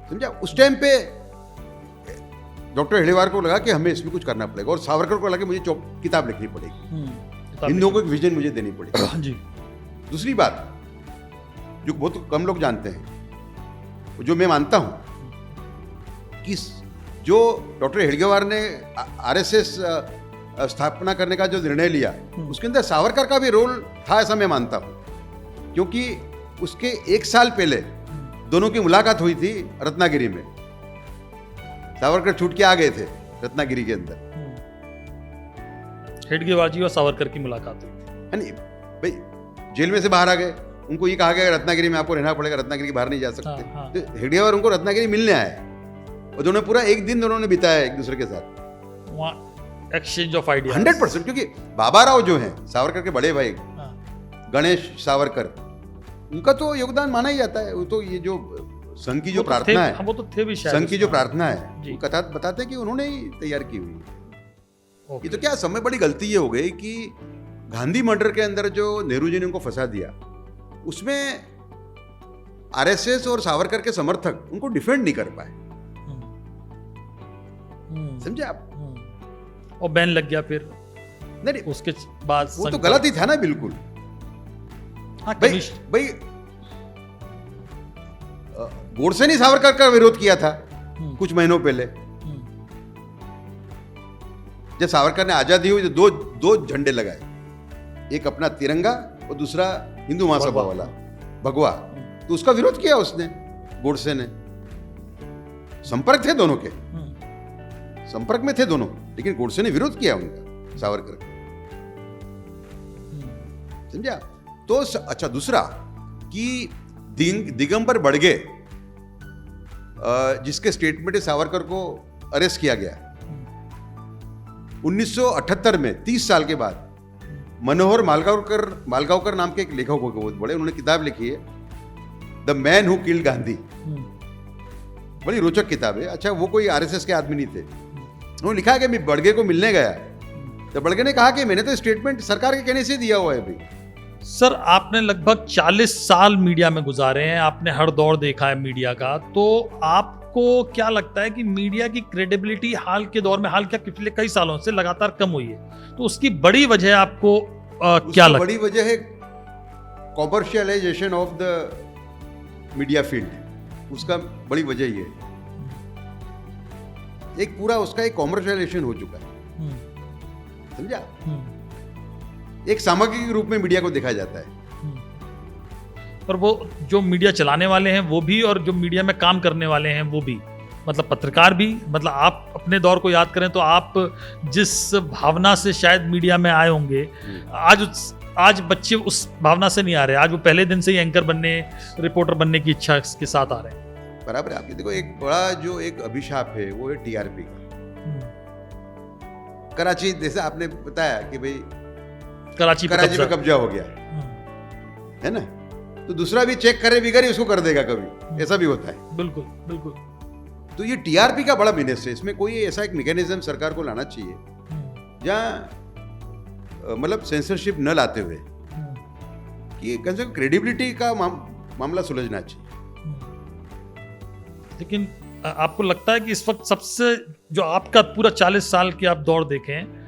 समझा, उस टाइम पे डॉक्टर हेडेवार को लगा कि हमें इसमें कुछ करना पड़ेगा, और सावरकर को लगा कि मुझे किताब लिखनी पड़ेगी, हिंदुओं को एक विजन मुझे देनी पड़ेगी। जी। दूसरी बात जो बहुत कम लोग जानते हैं, जो मैं मानता हूं कि जो डॉक्टर हेडगेवार ने आरएसएस स्थापना करने का जो निर्णय लिया, उसके अंदर सावरकर का भी रोल था, ऐसा मैं मानता हूं। क्योंकि उसके 1 साल पहले दोनों की मुलाकात हुई थी रत्नागिरी में। सावरकर छूट के आ गए थे रत्नागिरी के अंदर, हेडगेवार जी और सावरकर की मुलाकात हुई थी। है नहीं भाई, जेल में से बाहर आ गए, उनको ये कहा गया रत्नागिरी में आपको रहना पड़ेगा, रत्नागिरी के बाहर नहीं जा सकते। हाँ। तो हेडगेवार उनको रत्नागिरी मिलने आए और दोनों पूरा एक दिन दोनों ने बिताया एक दूसरे के साथ, वहाँ एक्सचेंज ऑफ आइडिया 100%। क्योंकि बाबा राव जो हैं सावरकर के बड़े भाई, गणेश सावरकर, उनका तो योगदान माना ही जाता है। वो तो ये जो संघ की जो प्रार्थना है, वो तो थे भी शायद, संघ की जो प्रार्थना है, जी। वो कथा बताते हैं कि उन्होंने ही तैयार की हुई है। ओके। ये तो क्या समय बड़ी गलती ये हो गई कि गांधी मर्डर के अंदर जो नेहरू जी ने उनको फंसा दिया, उसमें आरएसएस और सावरकर के समर्थक उनको डिफेंड नहीं कर पाए। समझे आप? और बैन लग गया फिर नहीं, उसके बाद वो तो गलत ही था ना, बिल्कुल। हाँ, भाई गोडसे ने सावरकर का विरोध किया था कुछ महीनों पहले। जब सावरकर ने आजादी हुई तो दो झंडे लगाए, एक अपना तिरंगा और दूसरा हिंदू महासभा वाला भगवा। तो उसका विरोध किया उसने, गोडसे ने। संपर्क थे दोनों के, संपर्क में थे दोनों, लेकिन गोडसे ने विरोध किया उनका, सावरकर का। समझा? तो अच्छा, दूसरा कि दिगंबर बड़गे, जिसके स्टेटमेंट सावरकर को अरेस्ट किया गया 1978 में, 30 साल के बाद। मनोहर मालगांवकर नाम के एक लेखक हो, बहुत बड़े, उन्होंने किताब लिखी है the man who killed Gandhi. बड़ी रोचक किताब है। अच्छा, वो कोई आरएसएस के आदमी नहीं थे। उन्होंने लिखा कि मैं बड़गे को मिलने गया, तो बड़गे ने कहा कि मैंने तो स्टेटमेंट सरकार के कहने से दिया हुआ है। भाई सर, आपने लगभग 40 साल मीडिया में गुजारे हैं, आपने हर दौर देखा है मीडिया का, तो आपको क्या लगता है कि मीडिया की क्रेडिबिलिटी हाल के दौर में, हाल क्या पिछले कई सालों से लगातार कम हुई है, तो उसकी बड़ी वजह आपको क्या लगता है? बड़ी वजह है commercialisation of the media field. उसका बड़ी वजह ये है, एक पूरा उसका एक कॉमर्शियलाइजेशन हो चुका है। समझा? एक सामग्री के रूप में मीडिया को देखा जाता है। और वो जो मीडिया चलाने वाले हैं वो भी, और जो मीडिया में काम करने वाले हैं वो भी, मतलब पत्रकार भी। मतलब आप अपने दौर को याद करें तो आप जिस भावना से शायद मीडिया में आए होंगे, आज बच्चे उस भावना से नहीं आ रहे। आज वो पहले दिन से ही एंकर बनने, रिपोर्टर बनने की इच्छा के साथ आ रहे हैं। बराबर है। आपके देखो, एक बड़ा जो एक अभिशाप है वो है टीआरपी का। कराची, जैसे आपने बताया कि भाई कराची पे कब्जा हो गया है ना, तो दूसरा भी चेक करे बिगर ही उसको कर देगा कभी, ऐसा भी होता है। बिल्कुल बिल्कुल। तो ये टीआरपी का बड़ा बिजनेस है। इसमें कोई ऐसा एक मैकेनिज्म सरकार को लाना चाहिए जहां मतलब सेंसरशिप न लाते हुए कि कम से कम क्रेडिबिलिटी का मामला सुलझना चाहिए। लेकिन आपको लगता है कि इस वक्त सबसे, जो आपका पूरा 40 साल की आप दौर देखें,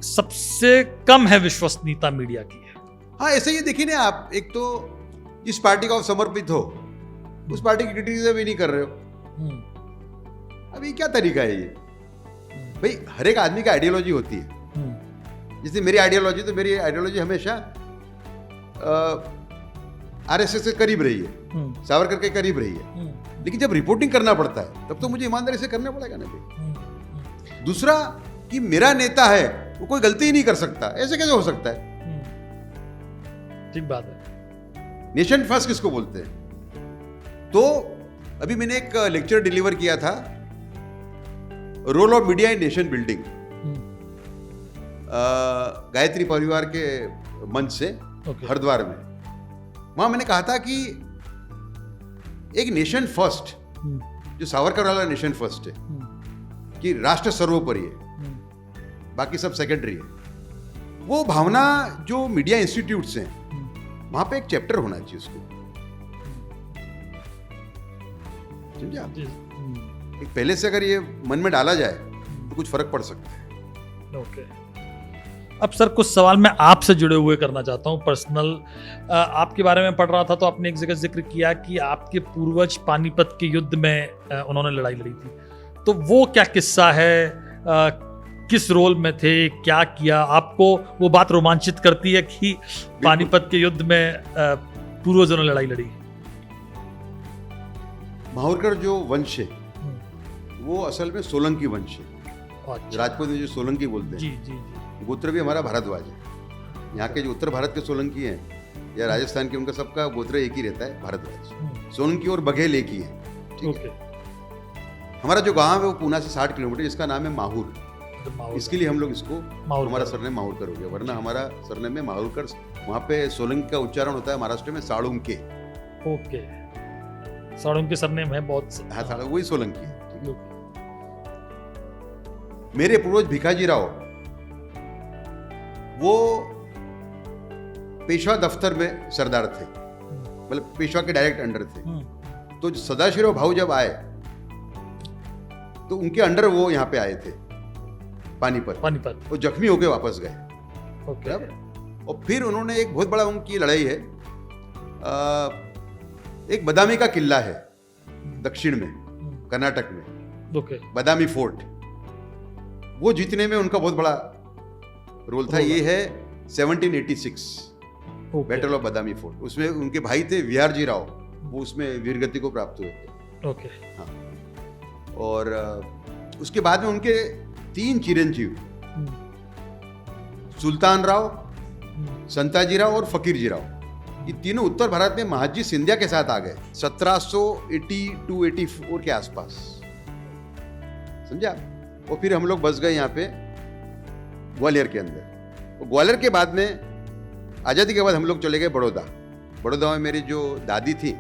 सबसे कम है विश्वसनीयता मीडिया की है? हाँ, ऐसे ही देखिए ना आप, एक तो जिस पार्टी को आप समर्पित हो उस पार्टी की क्रिटिसिज्म भी नहीं कर रहे हो। अभी क्या तरीका है ये? भाई हर एक आदमी का आइडियोलॉजी होती है। जैसे मेरी आइडियोलॉजी हमेशा आरएसएस के करीब रही है, सावरकर के करीब रही है। लेकिन जब रिपोर्टिंग करना पड़ता है तब तो मुझे ईमानदारी से करना पड़ेगा ना भाई। दूसरा कि मेरा नेता है वो कोई गलती ही नहीं कर सकता, ऐसे कैसे हो सकता है? ठीक बात है। नेशन फर्स्ट किसको बोलते हैं? तो अभी मैंने एक लेक्चर डिलीवर किया था, role of media in nation building, Gayatri Parivar के मंच से हरिद्वार में। वहां मैंने कहा था कि एक नेशन फर्स्ट, जो सावरकर वाला नेशन फर्स्ट है कि राष्ट्र सर्वोपरि है, बाकी सब सेकेंडरी है, वो भावना जो मीडिया इंस्टीट्यूट्स हैं वहां पे एक चैप्टर होना चाहिए उसको। समझा? एक पहले से अगर ये मन में डाला जाए तो कुछ फर्क पड़ सकता है। ओके। अब सर कुछ सवाल मैं आपसे जुड़े हुए करना चाहता हूँ पर्सनल। आपके बारे में पढ़ रहा था तो आपने एक जगह जिक्र किया कि आपके पूर्वज पानीपत के युद्ध में उन्होंने लड़ाई लड़ी थी, तो वो क्या किस्सा है? किस रोल में थे, क्या किया? आपको वो बात रोमांचित करती है कि पानीपत के युद्ध में पूर्वजों ने लड़ाई लड़ी? माहुरकर जो वंश है वो असल में सोलंकी वंश है। अच्छा। राजपूत में जो सोलंकी बोलते हैं, जी जी जी, गोत्र भी हमारा भारद्वाज है। यहाँ के जो उत्तर भारत के सोलंकी हैं या राजस्थान के, उनका सबका गोत्र एक ही रहता है, भारद्वाज। सोलंकी और बघेल एक ही है, ठीक है। हमारा जो गांव है वो पूना से 60 किलोमीटर, इसका नाम है माहौर। इसके लिए हम लोग इसको हमारा सरनेम माहौरकर हो गया, वरना हमारा सरनेम में माहौरकर। वहाँ पे सोलंकी का उच्चारण होता है महाराष्ट्र में साळुंके। ओके, साळुंके सरनेम है बहुत। हाँ, वही सोलंकी है। मेरे पूर्वज भिखाजी राव वो पेशवा दफ्तर में सरदार थे, मतलब पेशवा के डायरेक्ट अंडर थे। तो सदाशिवराव भाऊ जब आए तो उनके अंडर वो यहाँ पे आए थे पानीपत। वो जख्मी होके वापस गए। और फिर उन्होंने एक बहुत बड़ा उनकी लड़ाई है, एक बदामी का किला है दक्षिण में कर्नाटक में, बदामी फोर्ट, वो जीतने में उनका बहुत बड़ा रोल था। ये है 1786 बैटल ऑफ बदामी फोर्ट। उसमें उनके भाई थे विहारजी राव, वो उसमें वीरगति को प्राप्त हुए थे। हाँ, और उसके बाद में उनके 3 चिरंजीव, सुल्तान राव, संताजी राव और फकीरजी राव, ये तीनों उत्तर भारत में महाजी सिंधिया के साथ आ गए 1782-84 के आसपास, समझा। और फिर हम लोग बस गए यहाँ पे ग्वालियर के अंदर। और ग्वालियर के बाद में आज़ादी के बाद हम लोग चले गए बड़ौदा। बड़ौदा में मेरी जो दादी थी,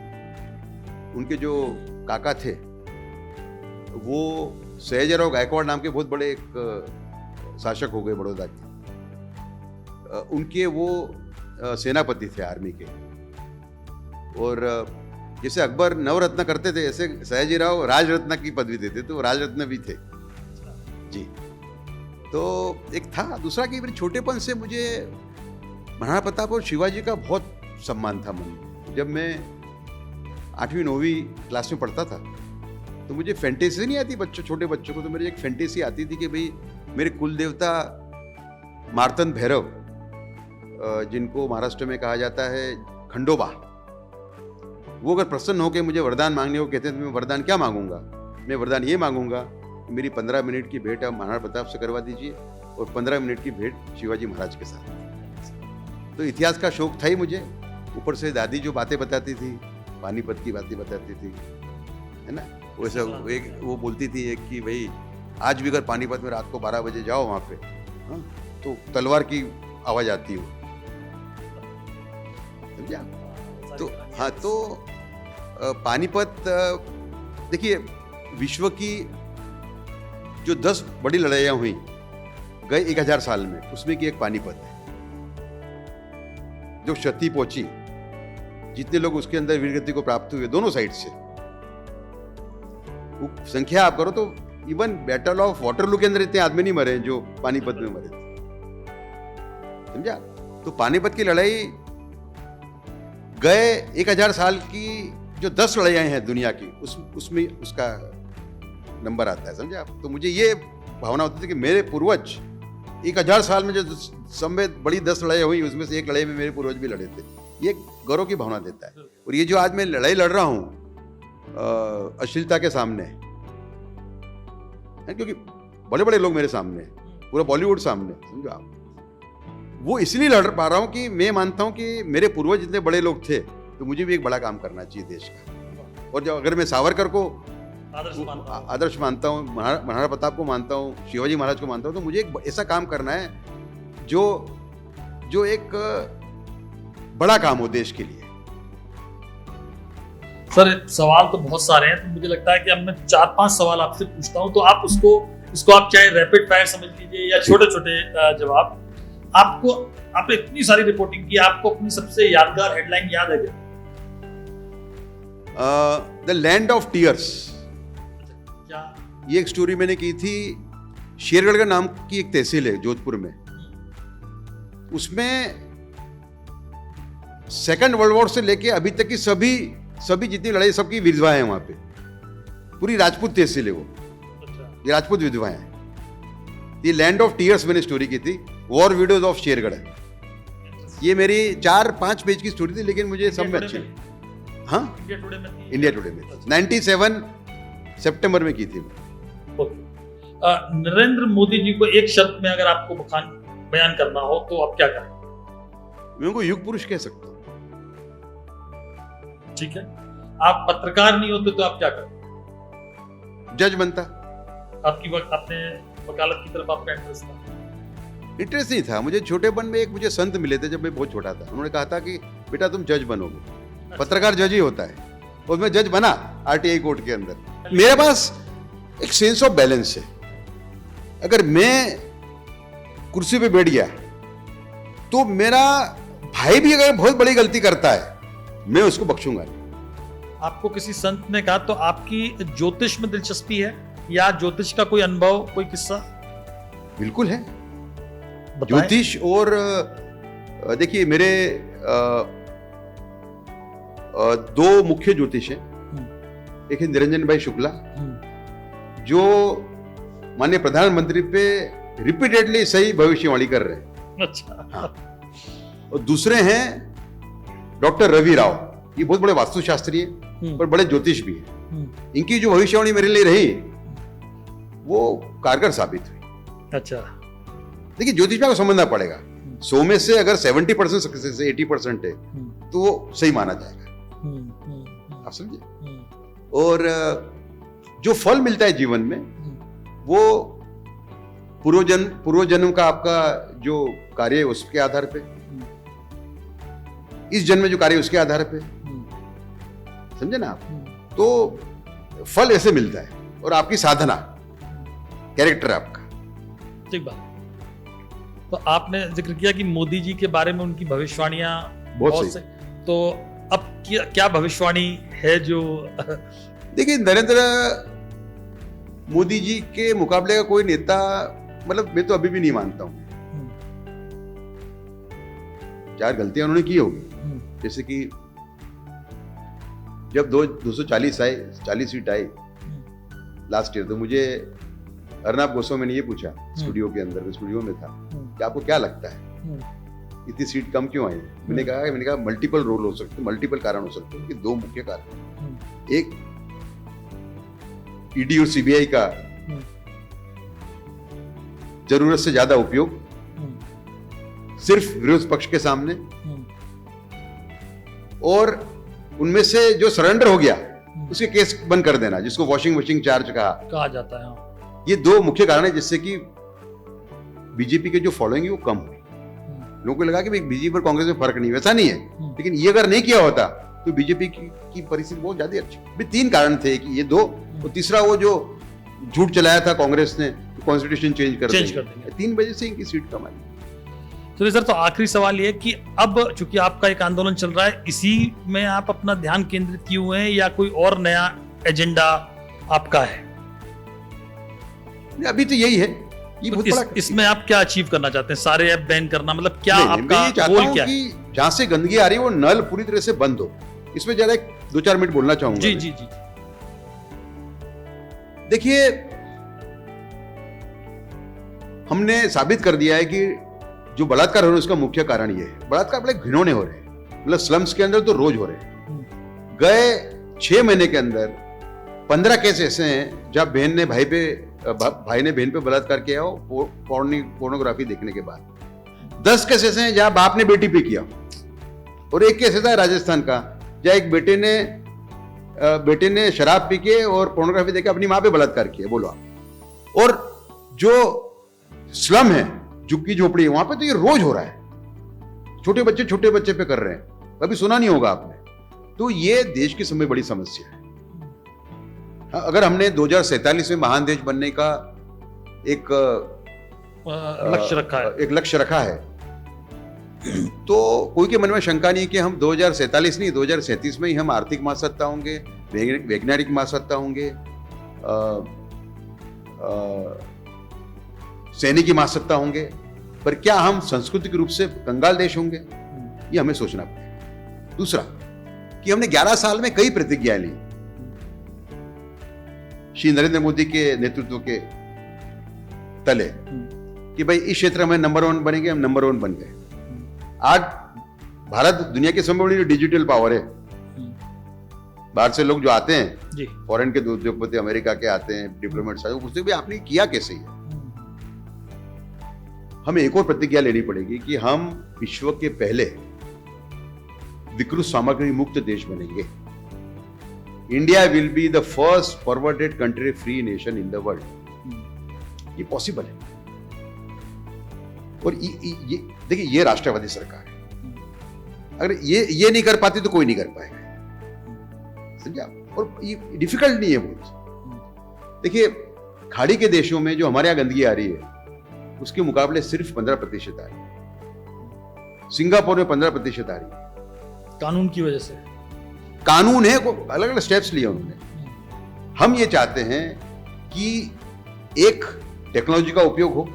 उनके जो काका थे वो सयाजीराव गायकवाड़ नाम के बहुत बड़े एक शासक हो गए बड़ौदा के। उनके वो सेनापति थे आर्मी के। और जैसे अकबर नवरत्न करते थे, ऐसे सयाजीराव राजरत्न की पदवी देते, तो राजरत्न भी थे जी। तो एक था। दूसरा कि मेरे छोटेपन से मुझे महाराणा प्रताप और शिवाजी का बहुत सम्मान था मन में। जब मैं 8वीं 9वीं क्लास में पढ़ता था तो मुझे फैंटेसी नहीं आती, छोटे बच्चों को तो मेरी एक फैंटेसी आती थी कि भाई मेरे कुल देवता मार्तंड भैरव, जिनको महाराष्ट्र में कहा जाता है खंडोबा, वो अगर प्रसन्न होकर मुझे वरदान मांगने को कहते हैं तो मैं वरदान क्या मांगूंगा? मैं वरदान ये मांगूंगा कि मेरी 15 मिनट की भेंट आप महाराणा प्रताप से करवा दीजिए और 15 मिनट की भेंट शिवाजी महाराज के साथ। तो इतिहास का शौक था ही मुझे। ऊपर से दादी जो बातें बताती थी, पानीपत की बातें बताती थी, है ना। वैसे वो बोलती थी एक कि भाई आज भी अगर पानीपत में रात को 12 बजे जाओ वहाँ पे, हाँ, तो तलवार की आवाज आती हो, समझा। तो हाँ, तो पानीपत देखिए, विश्व की जो 10 बड़ी लड़ाइयाँ हुई गए 1000 साल में, उसमें की एक पानीपत है। जो क्षति पहुंची, जितने लोग उसके अंदर वीरगति को प्राप्त हुए दोनों साइड से, संख्या आप करो तो इवन बैटल ऑफ वाटरलू के अंदर इतने आदमी नहीं मरे जो पानीपत में मरे थे, समझा। तो पानीपत की लड़ाई गए 1000 साल की जो 10 लड़ाइयां हैं दुनिया की, उसमें उसका नंबर आता है, समझा। तो मुझे ये भावना होती थी कि मेरे पूर्वज 1000 साल में जो समय बड़ी 10 लड़ाई हुई, उसमें से एक लड़ाई में मेरे पूर्वज भी लड़े थे। ये गौरव की भावना देता है। और ये जो आज मैं लड़ाई लड़ रहा हूँ अश्लीलता के सामने, क्योंकि बड़े बड़े लोग मेरे सामने, पूरा बॉलीवुड सामने, समझो आप, वो इसलिए लड़ पा रहा हूँ कि मैं मानता हूँ कि मेरे पूर्वज जितने बड़े लोग थे तो मुझे भी एक बड़ा काम करना चाहिए देश का। और जब अगर मैं सावरकर को आदर्श मानता हूँ, महाराणा प्रताप को मानता हूँ, शिवाजी महाराज को मानता हूँ, तो मुझे एक ऐसा काम करना है जो एक बड़ा काम हो देश के लिए। सर, सवाल तो बहुत सारे हैं, तो मुझे लगता है कि अब मैं 4-5 सवाल आपसे पूछता हूं, तो आप इसको आप चाहे रैपिड फायर समझ लीजिए या छोटे छोटे जवाब। आपने इतनी सारी रिपोर्टिंग की, आपको अपनी सबसे यादगार हेडलाइन याद है क्या? द लैंड ऑफ टीयर्स, क्या? ये एक स्टोरी मैंने की थी। शेरगढ़ का नाम की एक तहसील है जोधपुर में, उसमें सेकंड वर्ल्ड वॉर से लेके अभी तक की सभी जितनी लड़ाई, सबकी विधवा है वहां पे। पूरी राजपूत तहसील है वो, ये राजपूत विधवा है। ये लैंड ऑफ टीयर्स मैंने स्टोरी की थी, वॉर विडोज ऑफ शेरगढ़। ये मेरी 4-5 पेज की स्टोरी थी, लेकिन मुझे सब में अच्छी। हाँ, इंडिया टुडे में 97 सितंबर में की थी। नरेंद्र मोदी जी को एक शब्द में अगर आपको बखान बयान करना हो तो आप क्या करें? मैं उनको युग पुरुष कह सकता हूँ। ठीक है, आप पत्रकार नहीं होते तो आप क्या करें? जज बनता। आपने वकालत की तरफ आपका इंटरेस्ट था? इंटरेस्ट नहीं था मुझे। छोटेपन में एक मुझे संत मिले थे जब मैं बहुत छोटा था। उन्होंने कहा था कि बेटा तुम जज बनोगे, पत्रकार जज ही होता है। और मैं जज बना आरटीआई कोर्ट के अंदर। मेरे पास एक सेंस ऑफ बैलेंस है। अगर मैं कुर्सी पे बैठ गया तो मेरा भाई भी अगर बहुत बड़ी गलती करता है मैं उसको बख्शूंगा नहीं। आपको किसी संत ने कहा तो आपकी ज्योतिष में दिलचस्पी है या ज्योतिष का कोई अनुभव, कोई किस्सा? बिल्कुल है। बताएं। ज्योतिष और देखिए मेरे दो मुख्य ज्योतिष हैं। एक है निरंजन भाई शुक्ला जो माननीय प्रधानमंत्री पे रिपीटेडली सही भविष्यवाणी कर रहे हैं। अच्छा। हाँ। और दूसरे हैं डॉक्टर रवि राव। ये बहुत बड़े वास्तुशास्त्री हैं और बड़े ज्योतिष भी हैं। इनकी जो भविष्यवाणी मेरे लिए रही वो कारगर साबित हुई। अच्छा। देखिए ज्योतिष में आपको समझना पड़ेगा 100 में से अगर 70% सक्सेस है, 80% है तो वो सही माना जाएगा। आप समझे? और जो फल मिलता है जीवन में वो पूर्व जन्म का आपका जो कार्य है उसके आधार पे, इस जन्म में जो कार्य है उसके आधार पे, समझे ना आप? तो फल ऐसे मिलता है और आपकी साधना, कैरेक्टर आपका। ठीक बात। तो आपने जिक्र किया कि मोदी जी के बारे में उनकी भविष्यवाणियां बहुत सही। तो अब क्या भविष्यवाणी है जो देखिए नरेंद्र मोदी जी के मुकाबले का कोई नेता, मतलब मैं तो अभी भी नहीं मानता हूं। चार गलतियां उन्होंने की होगी, जैसे कि जब 240 सीट आई लास्ट ईयर, तो मुझे अर्नब गोस्वामी ने ये पूछा स्टूडियो के अंदर, स्टूडियो में था, कि आपको क्या लगता है इतनी सीट कम क्यों आई? मैंने कहा मल्टीपल रोल हो सकते, मल्टीपल कारण हो सकते हैं। दो मुख्य कारण, एक ईडी और सीबीआई का जरूरत से ज्यादा उपयोग सिर्फ विरोध पक्ष के सामने, और उनमें से जो सरेंडर हो गया उसके केस बंद कर देना, जिसको वॉशिंग चार्ज कहा जाता है। ये दो मुख्य कारण है जिससे कि बीजेपी के जो फॉलोइंग है वो कम हुई। लोगों को लगा कि बीजेपी और कांग्रेस में फर्क नहीं, वैसा नहीं है। लेकिन ये अगर नहीं किया होता तो बीजेपी की परिस्थिति बहुत ज्यादा अच्छी। तीन कारण थे कि ये दो, और तीसरा वो जो झूठ चलाया था कांग्रेस ने, कॉन्स्टिट्यूशन चेंज कर देंगे, 3 बजे से इनकी सीट कम आई। तो सर, तो आखिरी सवाल ये कि अब चूंकि आपका एक आंदोलन चल रहा है, इसी में आप अपना ध्यान केंद्रित किए हुए हैं या कोई और नया एजेंडा आपका है? अभी तो यही है। ये तो इसमें आप क्या अचीव करना चाहते हैं? सारे ऐप बैन करना, मतलब क्या आपका गोल क्या है? जहां से गंदगी आ रही है वो नल पूरी तरह से बंद हो। इसमें जरा 2-4 मिनट बोलना चाहूंगा। जी। देखिए हमने साबित कर दिया है कि जो बलात्कार हो रहे हैं उसका मुख्य कारण ये है। बलात्कार बड़े घिनौने हो रहे हैं, मतलब स्लम्स के अंदर तो रोज हो रहे हैं। गए 6 महीने के अंदर 15 केस ऐसे हैं जहां भाई ने बहन पे बलात्कार किया हो पोर्नोग्राफी देखने के बाद। 10 केस ऐसे हैं जहां बाप ने बेटी पे किया, और एक केस ऐसा है राजस्थान का जहां एक बेटे ने शराब पी के और पोर्नोग्राफी देखे अपनी मां पे बलात्कार किया। बोलो आप। और जो स्लम है, झुग्गी झोपड़ी है, वहां पे तो ये रोज हो रहा है। छोटे बच्चे पे कर रहे हैं, कभी सुना नहीं होगा आपने। तो ये देश की समय बड़ी समस्या है। अगर हमने 2047 में महान देश बनने का एक लक्ष्य रखा है तो कोई के मन में शंका नहीं कि हम 2047 नहीं 2037 में ही हम आर्थिक महासत्ता होंगे, वैज्ञानिक महासत्ता होंगे, सैनिकी महासत्ता होंगे, पर क्या हम सांस्कृतिक रूप से कंगाल देश होंगे? ये हमें सोचना पड़ेगा। दूसरा कि हमने 11 साल में कई प्रतिज्ञाएं ली श्री नरेंद्र मोदी के नेतृत्व के तले कि भाई इस क्षेत्र में नंबर 1 बनेंगे। हम नंबर 1 बन गए। आज भारत दुनिया की सबसे बड़ी डिजिटल पावर है। बाहर से लोग जो आते हैं, फॉरेन के उद्योगपति अमेरिका के आते हैं, डिप्लोमेट्स आते हैं, पूछते भी आपने किया कैसे है? हमें एक और प्रतिज्ञा लेनी पड़ेगी कि हम विश्व के पहले विकृत सामग्री मुक्त देश बनेंगे। India will be the first forwarded country free nation in the world. ये पॉसिबल है। और ये देखिए, ये राष्ट्रवादी सरकार है। अगर ये नहीं कर पाती तो कोई नहीं कर पाएगा, समझा। और ये डिफिकल्ट नहीं है बहुत। देखिए, खाड़ी के देशों में जो हमारे यहाँ गंदगी आ रही है उसके मुकाबले सिर्फ 15% आ रही है। सिंगापुर में 15% आ रही है। कानून की वजह से। कानून है, अलग अलग स्टेप्स लिए उन्होंने। हम ये चाहते हैं कि एक टेक्नोलॉजी का उपयोग हो।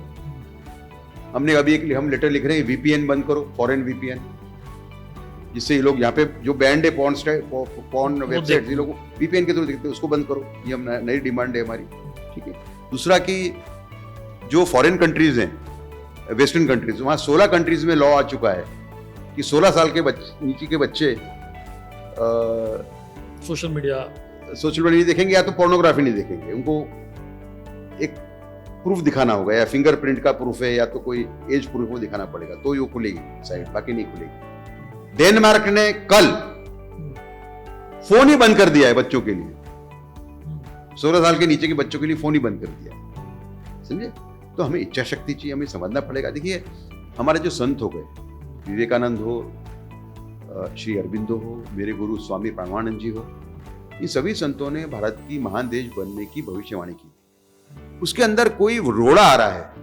हमने अभी हम लेटर लिख रहे हैं, वीपीएन बंद करो, फॉरेन वीपीएन, जिससे ये लोग यहाँ पे जो बैंड है पॉर्न वेबसाइट, ये लोग वीपीएन के थ्रू देखते हैं, उसको बंद करो। ये हम नई डिमांड है हमारी, ठीक है। दूसरा कि जो फॉरेन कंट्रीज हैं, वेस्टर्न कंट्रीज, वहाँ 16 कंट्रीज में लॉ आ चुका है कि 16 साल के नीचे के बच्चे सोशल मीडिया नहीं देखेंगे या तो पोर्नोग्राफी नहीं देखेंगे। उनको एक प्रूफ दिखाना होगा, या फिंगरप्रिंट का प्रूफ है या तो कोई एज प्रूफ वो दिखाना पड़ेगा, तो ये खुलेगी साइट, बाकी नहीं खुलेगी। डेनमार्क ने कल फोन ही बंद कर दिया है बच्चों के लिए। 16 साल के नीचे के बच्चों के लिए फोन ही बंद कर दिया, समझे। तो हमें इच्छा शक्ति चाहिए, हमें समझना पड़ेगा। देखिए, हमारे जो संत हो गए, विवेकानंद हो, श्री अरबिंदो हो, मेरे गुरु स्वामी प्राणवानंद जी हो, ये सभी संतों ने भारत की महान देश बनने की भविष्यवाणी की। उसके अंदर कोई रोड़ा आ रहा है,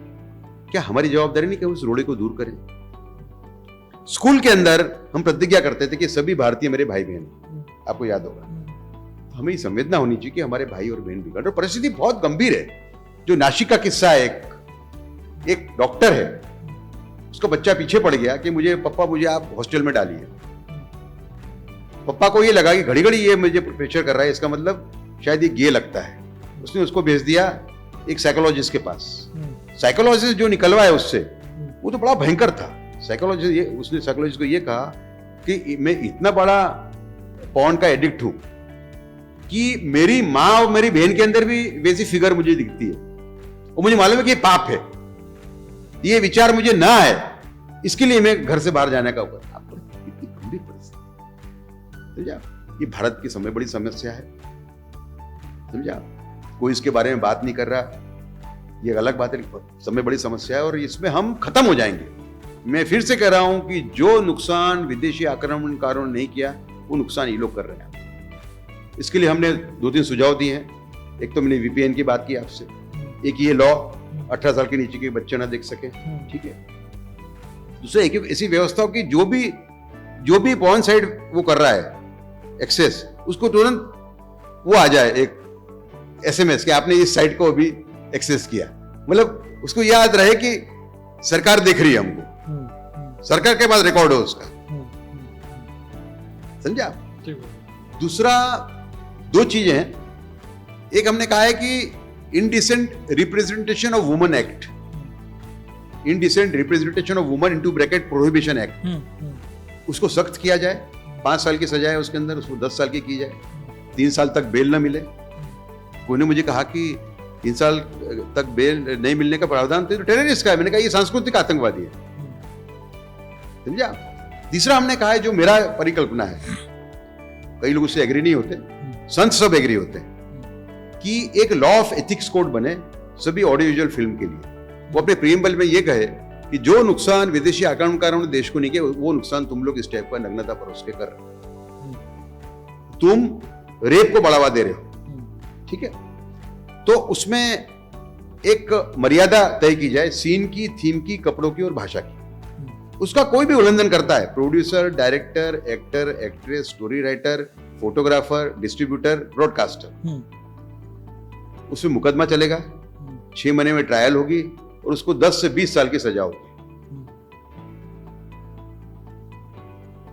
क्या हमारी जवाबदारी नहीं कि उस रोड़े को दूर करें। स्कूल के अंदर हम प्रतिज्ञा करते थे कि सभी भारतीय मेरे भाई बहन, आपको याद होगा। हमें संवेदना होनी चाहिए कि हमारे भाई और बहन बिगड़ रहे। परिस्थिति बहुत गंभीर है। जो नासिक का किस्सा है, एक डॉक्टर है, उसका बच्चा पीछे पड़ गया कि मुझे आप हॉस्टल में डालिए। पापा को ये लगा कि घड़ी घड़ी ये मुझे प्रेशर कर रहा है, इसका मतलब शायद ये गे लगता है। उसने उसको भेज दिया एक साइकोलॉजिस्ट के पास। साइकोलॉजिस्ट जो निकलवाया उससे, वो तो बड़ा भयंकर था। उसने साइकोलॉजिस्ट को ये कहा कि मैं इतना बड़ा पॉर्न का एडिक्ट हूं कि मेरी माँ और मेरी बहन के अंदर भी वैसी फिगर मुझे दिखती है, और मुझे मालूम है कि ये पाप है, ये विचार मुझे ना आए, इसके लिए मैं घर से बाहर जाने का ऊपर। गंभीर परिस्थिति, समझा। ये भारत की समय बड़ी समस्या है, समझा। कोई इसके बारे में बात नहीं कर रहा, ये अलग बात है। समय बड़ी समस्या है और इसमें हम खत्म हो जाएंगे। मैं फिर से कह रहा हूं कि जो नुकसान विदेशी आक्रमणकारों ने नहीं किया, वो नुकसान ये लोग कर रहे हैं। इसके लिए हमने 2-3 सुझाव दिए हैं। एक तो मैंने वीपीएन की बात की आपसे, एक ये लॉ 18 साल के नीचे के बच्चे ना देख सके, ठीक है। दूसरा, एक ऐसी व्यवस्था हो कि जो भी पॉर्न साइट वो कर रहा है एक्सेस, उसको तुरंत वो आ जाए एक SMS कि आपने इस साइट को अभी एक्सेस किया। मतलब उसको याद रहे कि सरकार देख रही है हमको, सरकार के पास रिकॉर्ड हो उसका, समझा। दूसरा, 2 चीजें हैं। एक हमने कहा है कि indecent representation of woman act, indecent representation of woman into bracket prohibition act, उसको सख्त किया जाए। 5 साल की सजा है उसके अंदर, उसको 10 साल की जाए, 3 साल तक बेल ना मिले। कोई ने मुझे कहा कि 3 साल तक बेल नहीं मिलने का प्रावधान तो टेररिस्ट का है। मैंने कहा ये सांस्कृतिक आतंकवादी है, समझा। तीसरा हमने कहा है, जो मेरा परिकल्पना है, कई लोग उससे एग्री नहीं होते, संत सब एग्री होते हैं, कि एक लॉ ऑफ एथिक्स कोड बने सभी ऑडियो विजुअल फिल्म के लिए। वो अपने प्रीएम्बल में ये कहे कि जो नुकसान विदेशी आक्रमणकारों ने देश को नहीं किया, वो नुकसान तुम लोग इस टाइप का नग्नता परोस के कर रहे हो, तुम रेप को बढ़ावा दे रहे हो, ठीक है। तो उसमें एक मर्यादा तय की जाए, सीन की, थीम की, कपड़ों की और भाषा की। उसका कोई भी उल्लंघन करता है, producer, director, actor, actress, story writer, photographer, distributor, broadcaster, उसमें मुकदमा चलेगा, 6 महीने में ट्रायल होगी और उसको 10 से 20 साल की सजा होगी।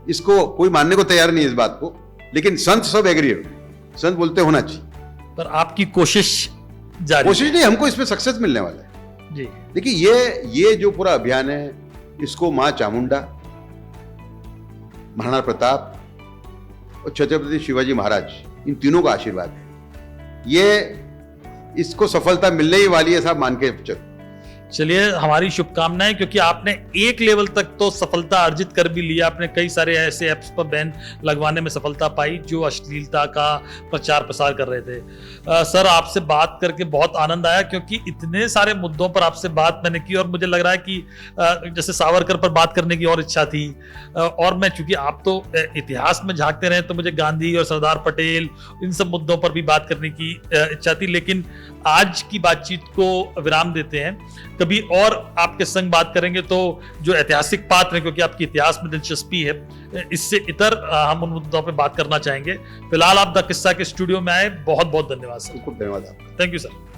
इसको कोई मानने को तैयार नहीं है इस बात को, लेकिन संत सब एग्री है। संत बोलते होना चाहिए। पर आपकी कोशिश जारी, कोशिश नहीं, हमको इसमें सक्सेस मिलने वाला है जी। देखिए, ये जो पूरा अभियान है, इसको मां चामुंडा, महाराणा प्रताप और छत्रपति शिवाजी महाराज, इन तीनों का आशीर्वाद है। ये इसको सफलता मिलने ही वाली है साहब, मान के चलो। चलिए, हमारी शुभकामनाएं, क्योंकि आपने एक लेवल तक तो सफलता अर्जित कर भी लिया। आपने कई सारे ऐसे ऐप्स पर बैन लगवाने में सफलता पाई जो अश्लीलता का प्रचार प्रसार कर रहे थे। सर, आपसे बात करके बहुत आनंद आया, क्योंकि इतने सारे मुद्दों पर आपसे बात मैंने की और मुझे लग रहा है कि जैसे सावरकर पर बात करने की और इच्छा थी, और मैं, चूंकि आप तो इतिहास में झांकते रहे, तो मुझे गांधी और सरदार पटेल इन सब मुद्दों पर भी बात करने की इच्छा थी। लेकिन आज की बातचीत को विराम देते हैं, कभी और आपके संग बात करेंगे तो जो ऐतिहासिक पात्र हैं, क्योंकि आपकी इतिहास में दिलचस्पी है, इससे इतर हम उन मुद्दों पे बात करना चाहेंगे। फिलहाल आप द किस्सा के स्टूडियो में आए, बहुत बहुत धन्यवाद सर। खूब धन्यवाद आपका। Thank you sir.